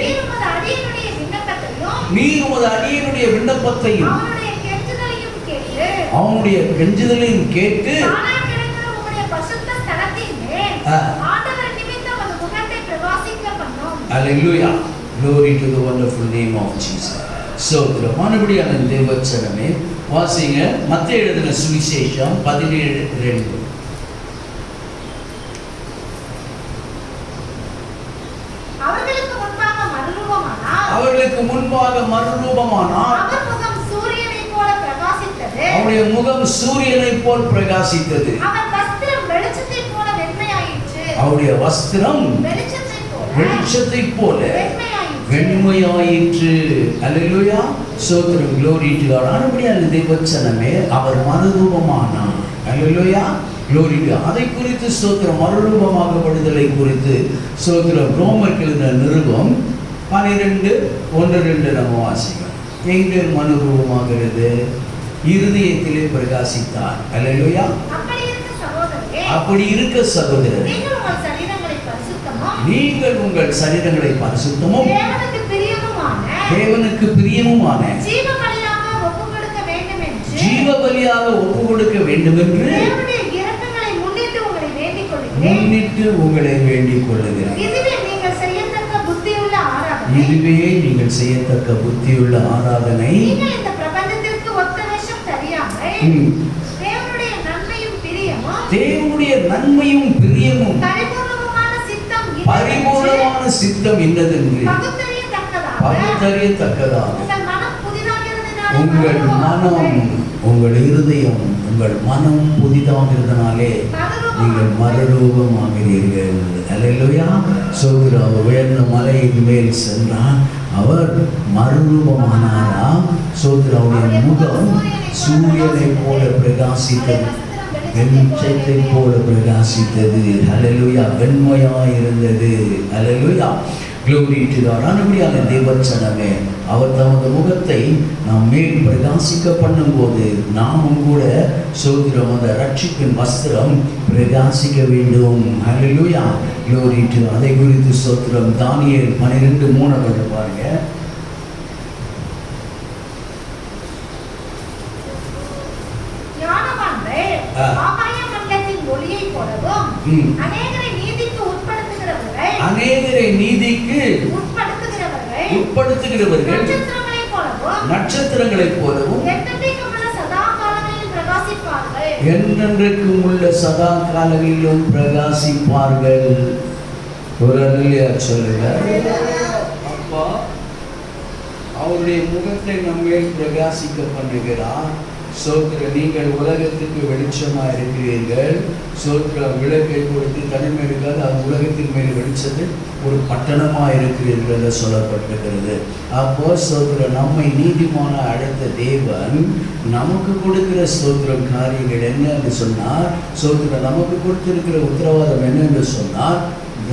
நீர் உமது அடியனுடைய விண்ணப்பத்தையும் அவனுடைய கெஞ்சுதலையும் கேட்டு Hallelujah. Glory to the wonderful name of Jesus. மறுபடியான தேவச்சனமே வாசிங்க. மத்தேயு எழுதின சுவிசேஷம் 17:2. அவர்களுக்கு முன்பாக மறுரூபமானார். அவருடைய முகம் சூரியனைப் போல் பிரகாசித்தது. அவருடைய வஸ்திரம் வெளிச்சத்தைப் போல வெண்மையாயிற்று. அல்லேலூயா. ஸ்தோத்திரம் glory to God. மறுபடியான தேவச்சனமே அவர் மறுரூபமானார். அல்லேலூயா. glory to God. அதை குறித்து ஸ்தோத்திரம் மறுரூபமாகப்படுதலை குறித்து ஸ்தோத்திரம் ரோமருக்கு எழுதின நிருபம் 12:1-2 நம்ம வாசிக்கிறோம். எங்கே மறுரூபமாகிறது? இருதயத்திலே பிரகாசித்தார். அல்லேலூயா. அப்படி இருக்க சகோதரரே, நீங்கள் உங்கள் சரீரங்களை பரிசுத்தமும் தேவனுக்கு பிரியமுமான ஜீவ பலியாக ஒப்பு கொடுக்க வேண்டும் என்று முன்னிட்டு உங்களை வேண்டிக் கொள்ளுகிறேன். இதுவே நீங்கள் செய்யத்தக்க புத்தியுள்ள ஆராதனை. தேவனுடைய நன்மையும் பிரியமும் பரிபூர்ணமான சித்தம் என்னதென்று பகுத்தறியத்தக்கதாக உங்கள் மனம் உங்கள் இருதயம் உங்கள் மனம் புதிதாகிறதுனாலே நீங்கள் மறுரூபமாகிறீர்கள். அல்லேலூயா. சொல்கிறார் உயர்ந்த மலையின் மேல் சென்றார், அவர் மறுரூபமானாராம். சொல்கிறாருடைய முகம் சூரியனை போல பிரகாசித்தது, வெளிச்சத்தை போல பிரகாசித்தது. அல்லேலூயா. வெண்மையாய் இருந்தது. அல்லேலூயா. glory to God. அனுபவியான தேவச்சனமே அவர் தமது முகத்தை நாம் மேல் பிரகாசிக்க பண்ணும்போது நாமும் கூட சோதரம் அந்த ரட்சிப்பின் வஸ்திரம் பிரகாசிக்க வேண்டும். அல்லேலூயா. glory to God. அதை குறித்து சோத்திரம் தானியேல் 12:3 பாருங்க. அநேகரை நீதிக்கு உட்படுத்துகிறவர்கள் நட்சத்திரங்களைப் போலவும் என்றென்றைக்கும் உள்ள சதா காலங்களிலும் பிரகாசிப்பார்கள். ஒரு அல்லேலூயா சொல்லுங்க. அப்பா அவருடைய முகத்தை நம்மேல் பிரகாசிக்க பண்ணுகிறார். சோத்திர நீங்கள் உலகத்துக்கு வெளிச்சமா இருக்கிறீர்கள். சோத்திர விளக்கை கொடுத்து தனிமை இருக்காது, அது உலகத்தின் மேல் வெளிச்சது ஒரு பட்டணமா இருக்கிறீர்கள் என்று சொல்லப்பட்டிருக்கிறது. அப்போ சோத்திர நம்மை நீதிமான அழைத்த தேவன் நமக்கு கொடுக்கிற சோத்திரம் காரியங்கள் என்ன என்று சொன்னார். சோத்திர நமக்கு கொடுத்திருக்கிற உத்தரவாதம் என்ன என்று சொன்னார்.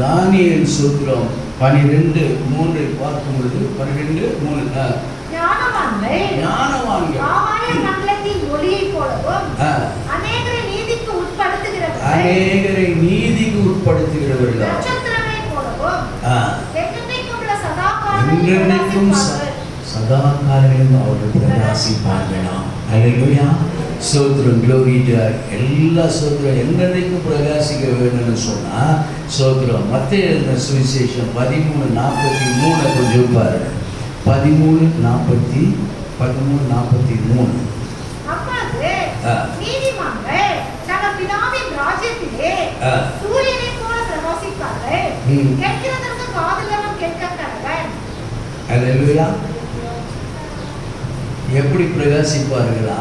தானியேல் சோத்திரம் 12:3 பார்க்கும் பொழுது 12:3 ஞானவான்கள் அநேகரை நீதிக்கு உட்படுத்துகிறவர்கள் என்றென்றைக்கும் சதா காலங்களிலும் அவர்கள் பிரகாசிப்பார்களாம். அல்லேலூயா. சோத்திரம் glory to God. எல்லா சோத்திரம் என்றென்றைக்கும் பிரகாசிக்க வேண்டும்னு சொன்னா சோத்திரம் மத்தேயு எழுதின சுவிசேஷம் 13:43 கொஞ்சம் பாருங்க. 13:43 அல்லேலூயா. எப்படி பிரகாசிப்பார்களா?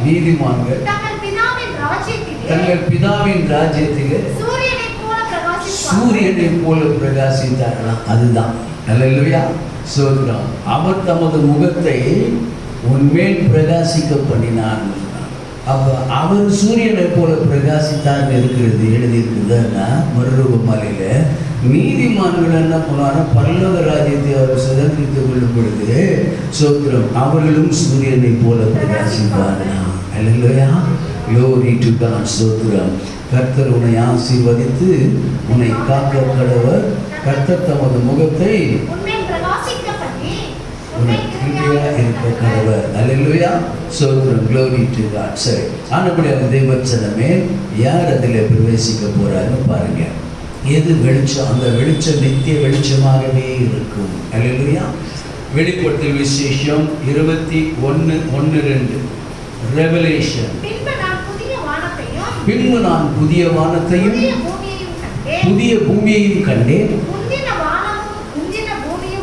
நீதிமான்கள் தங்கள் பிதாவின் ராஜ்யத்திலே சூரியனை போல பிரகாசித்தார்களாம். அதுதான் அல்லேலூயா. சோதரம். அவர் தமது முகத்தை உன்மேல் பிரகாசிக்க பண்ணினான். அப்ப அவர் சூரியனை போல பிரகாசித்தான் இருக்கிறது, எழுதியிருக்குதுன்னா மறுரூப மலையில. நீதிமான்கள் என்ன பண்ணாரோ பரலோக ராஜ்யத்தை அவர் சுதந்திரித்துக் கொள்ளும் பொழுது சோத்திரம் அவர்களும் சூரியனை போல பிரகாசிப்பார்கள். அல்லேலூயா, glory to God. சோத்திரம். கர்த்தர் உன்னை ஆசீர்வதித்து உன்னை காக்க கடவர். கர்த்தர் தமது முகத்தை இருக்க கடவர். அல்லேலூயா, சோத்திரம், glory to God. சரி, ஆனபடியாக தேவச்சனமே யார் அதில் பிரவேசிக்க போறாருன்னு பாருங்க. எது வெளிச்சம்? அந்த வெளிச்சம் நித்திய வெளிச்சமாகவே இருக்கும். அல்லேலூயா. வெளிப்படுத்தல் விசேஷம் 21:1-2 ரெவலேஷன். பின்பு நான் புதிய வானத்தையும் புதிய பூமியையும் கண்டேன்.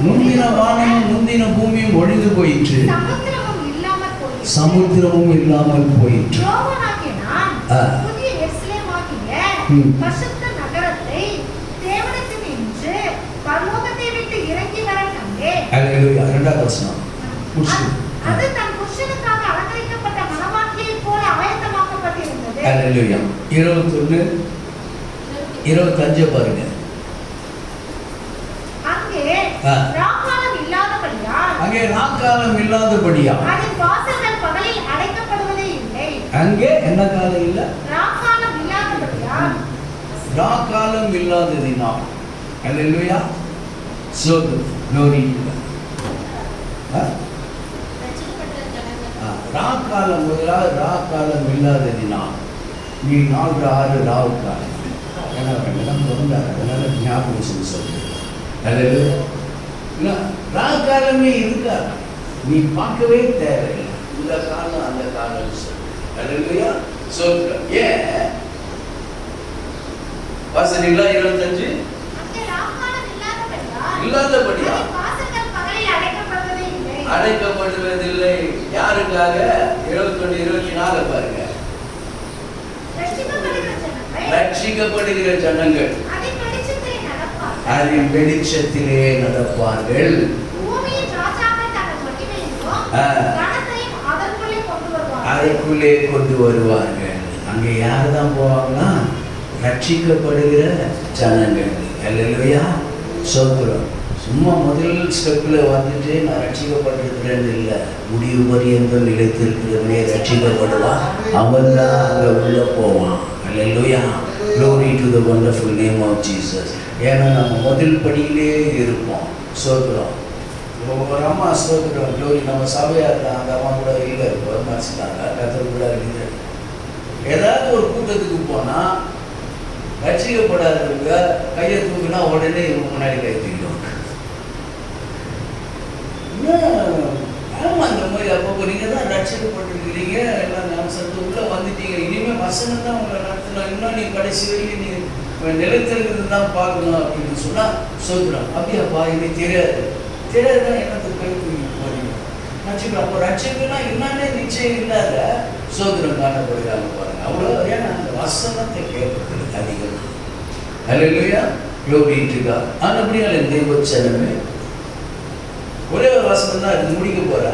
முந்தின வானமும் முந்தின பூமியும் ஒழிந்து போயிற்று, சமுத்திரமும் இல்லாமல் போயிற்று. அல்லேலூயா. 2வது வசனம். அது தன் புருஷனுக்காக அலங்கரிக்கப்பட்ட மணவாட்டியைப் போல ஆயத்தமாக்கப்பட்டிருந்தது. அல்லேலூயா. 21-25 பாருங்க. அங்கே ராக்காலம் இல்லாதபடியால் அதன் வாசல்கள் பகலில் அடைக்கப்படுவதே இல்லை. அங்கே என்ன காலம் இல்ல? ராக்காலம் இல்லாதபடியால். ராக்காலம் இல்லாததினால். அல்லேலூயா. சோதரம், glory to God. ராக்காலம் முதலாவது ராக்காலம் இல்லாததினால். நீ 4-6 ராவு காலம் அதனால ஞாபகம் சொல்லு. ராக்காலமே இருக்காது, நீ பார்க்கவே தேவையில்லை. இந்த காலம் அந்த காலம் சொல்லு. அல்லேலூயா. சோதரம். ஏன் வாசனைகளா 25 இல்லாதபடியா அடைக்கப்படுவதில்லை. யாருக்காக? 21-24 பாருங்க. ரட்சிக்கப்படுகிற ஜனங்கள் அதன் வெளிச்சத்திலே நடப்பார்கள். அதற்குள்ளே கொண்டு வருவார்கள். அங்கே யார் தான் போவாங்கன்னா ரட்சிக்கப்படுகிற ஜனங்கள். அல்லேலூயா, சோத்திரம். சும்மா முதல் ஸ்டெப்பில் வந்துட்டு நான் ரட்சிக்கப்பட்டிருக்கிறேன்னு இல்லை, முடிவு பரியந்தம் நிலைத்திருக்கிறவனே ரட்சிக்கப்படுவான். அவன் தான் அங்கே உள்ள போவான். அல்லேலூயா, glory to the wonderful name of Jesus. ஏன்னா நம்ம முதல் படியிலே இருப்போம். சோத்திரம். ஒரு அம்மா சோத்திரம், glory. நம்ம சபையார் தான், அந்த அம்மா கூட இல்லை, மறைச்சிட்டாங்க. கத்தர் கூட இல்லை. ஏதாவது ஒரு கூட்டத்துக்கு போனால் ரட்சிக்கப்படாதவங்க கையை தூக்குனா உடனே இவங்க முன்னாடி கை தூக்கிடுவாங்க. ஆமா, அந்த மாதிரி அப்போ நீங்கள் தான் ரட்சிக்கப்பட்டிருக்கிறீங்க, எல்லாம் ஞாபகத்து உள்ளே வந்துட்டீங்க, இனிமேல் வசனம் தான் உங்களை நடத்தலாம், இன்னும் நீ கடைசி வரைக்கும் நீ நிலைத்திருக்கிறது தான் பார்க்கணும் அப்படின்னு சொன்னால் சோதரம். அப்படியாப்பா, எனக்கு தெரியாதுதான் என்னத்துக்கு கை தூக்கி போறீங்க ரட்சிக்கலாம். அப்போ ரட்சிப்புனா என்னன்னே நிச்சயம் இல்லாத சோதரம் காணப்படுகிறாங்க பாருங்க. அவ்வளோ. ஏன்னா அந்த வசனத்தை கேட்பது அதிகம். அல்லேலூயா, glory to God. அப்படியால தேவச்சனமே ஒரே ஒரு வசனம் தான் அது முடிக்க போற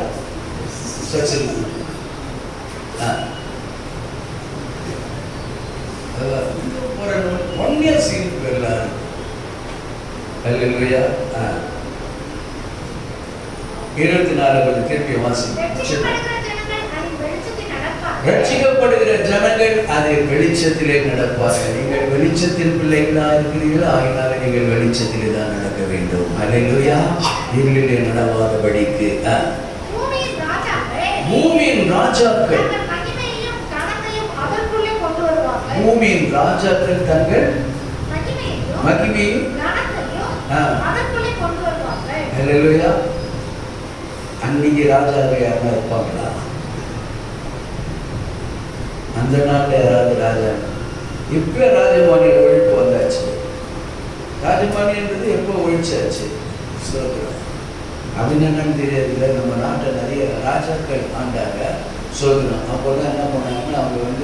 சர்ச்சில். ஒரு 1 year சீரிஸ் எல்லாரும். அல்லேலூயா. 24 கொஞ்சம் திருப்பி வாசிங்க. ரட்சிக்கப்படுகிற ஜனங்கள் அதை வெளிச்சத்திலே நடப்பார்கள். நீங்கள் வெளிச்சத்தின் பிள்ளைகளாக இருக்கிறீர்கள், ஆகினால நீங்கள் வெளிச்சத்திலே தான் நடக்க வேண்டும். அல்லேலூயா. இருளிலே நடவாதபடிக்கு. பூமியின் ராஜாக்கள் பூமியின் ராஜாக்கள் தங்கள் மகிமையும். அல்லேலூயா. அன்னைக்கு ராஜாவை யாருன்னா இருப்பாங்களா? அந்த நாட்டில் யாராவது ராஜா? இப்போ ராஜபாணியில் ஒழிப்பு வந்தாச்சு. ராஜபாணின்றது எப்போ ஒழிச்சாச்சு? சோதரம். அப்படின்னு என்னன்னு தெரியாதுல்ல. நம்ம நாட்டை நிறைய ராஜாக்கள் ஆண்டாங்க. சோதரம். அப்போ தான் என்ன பண்ணாங்கன்னா அவங்க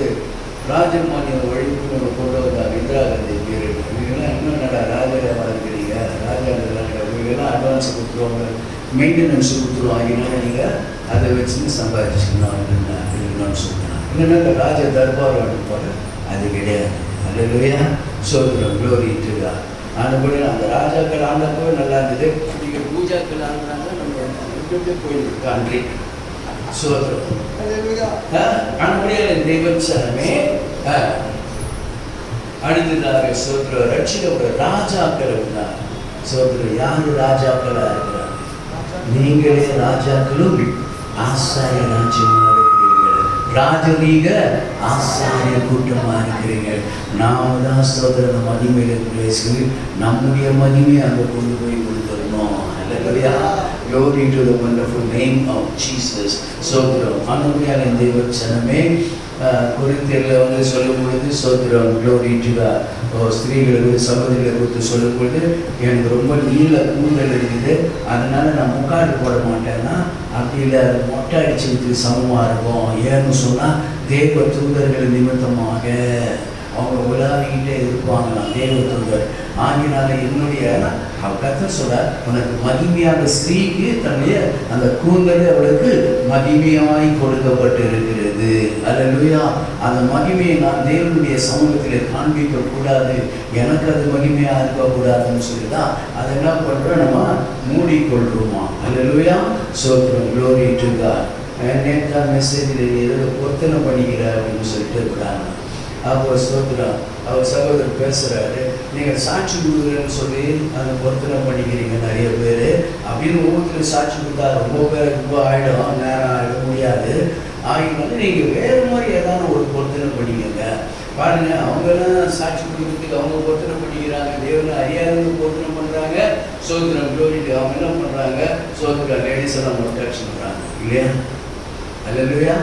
ராஜமானிய ஒழிப்பு கொண்டு வந்தாங்க. இந்திரா காந்தி பீரியட். இவங்கெல்லாம் இன்னும் நடா ராஜாவாக இருக்கிறீங்க, ராஜா உங்களுக்கெல்லாம் அட்வான்ஸ் கொடுத்துருவாங்க, மெயின்டெனன்ஸ் கொடுத்துருவாங்க, நீங்கள் அதை வச்சுன்னு சம்பாதிச்சுக்கணும் அப்படின்னு சொல்லுறாங்க. இல்லைன்னா இந்த ராஜ தர்பார் அனுப்பாரு, அது கிடையாது. அல்லேலூயா, ஸ்தோத்திரம், க்ளோரி டு காட். ஆனபடி அந்த ராஜாக்கள் ஆண்டப்போ நல்லா இருந்தது. நீங்கள் பூஜாக்கள் ஆடுறாங்க, நம்ம போயிருக்கு காண்ட்ரி. ஸ்தோத்திரம், ஆனபடியால் தெய்வச்சனமே அடுத்ததாக ஸ்தோத்திரம் ரட்சிக்கப்பட்ட ராஜாக்கள் இருந்தார். ஸ்தோத்திரம், யாரு ராஜாக்களா இருக்கிறார்? நீங்களே ராஜாக்களும் ஆசாரிய ராஜ்யமா இருக்கிறீர்கள், ராஜரீக ஆசாரிய கூட்டமா இருக்கிறீர்கள். நாம தான் ஸ்தோத்திரம் மகிமையில பேசி நம்முடைய மகிமையை அங்கே கொண்டு போய் கொடுத்துடணும். அல்லேலூயா, glory to the wonderful name of Jesus. ஸ்தோத்திரம், ஆனபடியால் தெய்வச்சனமே கொரிந்தியர்ல வந்து சொல்லும் பொழுது ஸ்தோத்திரம், glory to God. ஸ்திரீகளுக்கு சகோதரிகளை குறித்து சொல்லும் பொழுது எனக்கு ரொம்ப நீள கூந்தல் இருக்குது, அதனால நான் முக்காடு போட மாட்டேன்னா அப்படி இல்லை, மொட்டை அடிச்சுக்கிட்டு சமமாக இருக்கும். ஏன்னு சொன்னால் தேவ தூதர்கள் நிமித்தமாக அவங்க உலாவிக்கிட்டே இருப்பாங்களாம் தேவ தூதர். ஆகினால என்னுடைய கர்த்தர் சொல்றார், உனக்கு மகிமையான ஸ்திரீக்கு தன்னுடைய அந்த கூந்தல் அவளுக்கு மகிமையாய் கொடுக்கப்பட்டு இருக்கிறது. அல்லேலூயா, அந்த மகிமையை நான் தேவனுடைய சமூகத்தில் காண்பிக்க கூடாது, எனக்கு அது மகிமையா இருக்கக்கூடாதுன்னு சொல்லிதான் அதை என்ன பண்றோம், நம்ம மூடிக்கொள்றோமா. அல்லேலூயா, ஸ்தோத்திரம், க்ளோரி டு காட். நேற்று மெசேஜில் ஏதோ பொருத்தனை பண்ணிக்கிற அப்படின்னு சொல்லிட்டு இருக்கிறாங்க. அப்போ ஸ்தோத்திரம், அவர் சகோதரர் பேசுகிறாரு, நீங்கள் சாட்சி கொடுக்குறேன்னு சொல்லி அந்த பொருத்தனை பண்ணிக்கிறீங்க நிறைய பேர் அப்படின்னு ஒவ்வொருத்தரும் சாட்சி கொடுத்தா ரொம்ப பேருக்கு ரொம்ப ஆகிடும், நேரம் ஆகிட முடியாது. ஆகினாலும் நீங்கள் வேறு மாதிரி ஏதாவது ஒரு பொருத்தனை பண்ணிக்கங்க. பாருங்கள், அவங்கெல்லாம் சாட்சி கொடுக்குறதுக்கு அவங்க பொருத்தனை பண்ணிக்கிறாங்க, தேவனை அறியாதவங்க பொருத்தனை பண்ணுறாங்க. ஸ்தோத்திரம், க்ளோரி டு. அவங்க என்ன பண்ணுறாங்க, ஸ்தோத்திரம், லேடிஸ் எல்லாம் ப்ரொடெக்ஷன் பண்ணுறாங்க இல்லையா. அல்லேலூயா,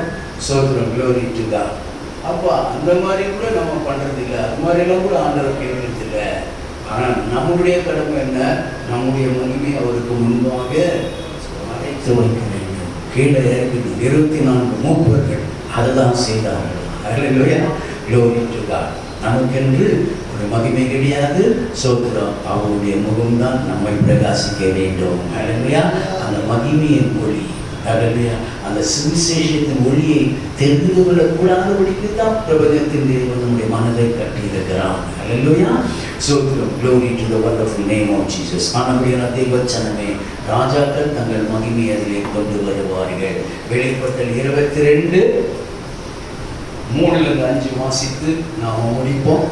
ஸ்தோத்திரம், க்ளோரி டு காட். அப்போ அந்த மாதிரி கூட நம்ம பண்ணுறது இல்லை, அது மாதிரிலாம் கூட ஆண்டவர் கேட்கறது இல்லை. ஆனால் நம்முடைய கடமை என்ன, நம்முடைய மகிமையை அவருக்கு முன்பாக அழைத்து வைக்க வேண்டும். கீழே இருக்குது 24 மூப்பர்கள் அதுதான் செய்தார்கள். அல்லேலூயா, க்ளோரி டு காட். நமக்கென்று ஒரு மகிமை கிடையாது. ஸ்தோத்திரம், அவருடைய முகம்தான் நம்மை பிரகாசிக்க வேண்டும். அல்லேலூயா, அந்த மகிமையின் ஒளி, அல்லேலூயா, அந்த சுவிசேஷத்தின் ஒளியை தெரிந்து கொள்ளக்கூடாதபடிக்கு தான் பிரபஞ்சத்தின் தேவன் நம்முடைய மனதை கட்டியிருக்கிறான். அல்லேலூயா, ஸ்தோத்திரம், glory to the wonderful name of Jesus. ஆனபடியான தெய்வச்சனமே, ராஜாக்கள் தங்கள் மகிமையை அதிலே கொண்டு வருவார்கள். வெளிப்படுத்தல் 22:3-5 வாசித்து நாம் முடிப்போம்.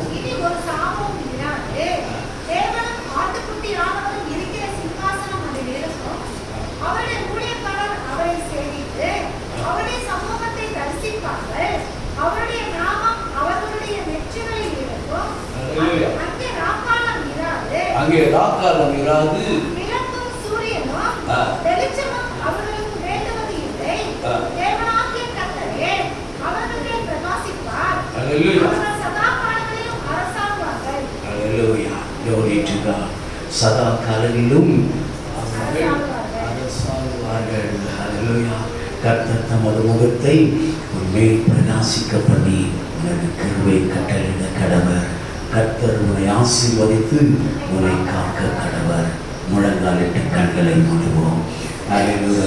அங்கே ராக்காலம் இராது, சதா காலங்களிலும் கர்த்தர் தமது முகத்தை மேல் பிரகாசிக்க பண்ணி உனக்கு கிருபை கட்டளையிட கடவர். கர்த்தர் உன்னை ஆசீர்வதித்து உன்னை காக்க கடவர். முழங்காலிட்டு கண்களை மூடுவோம். அல்லேலூயா.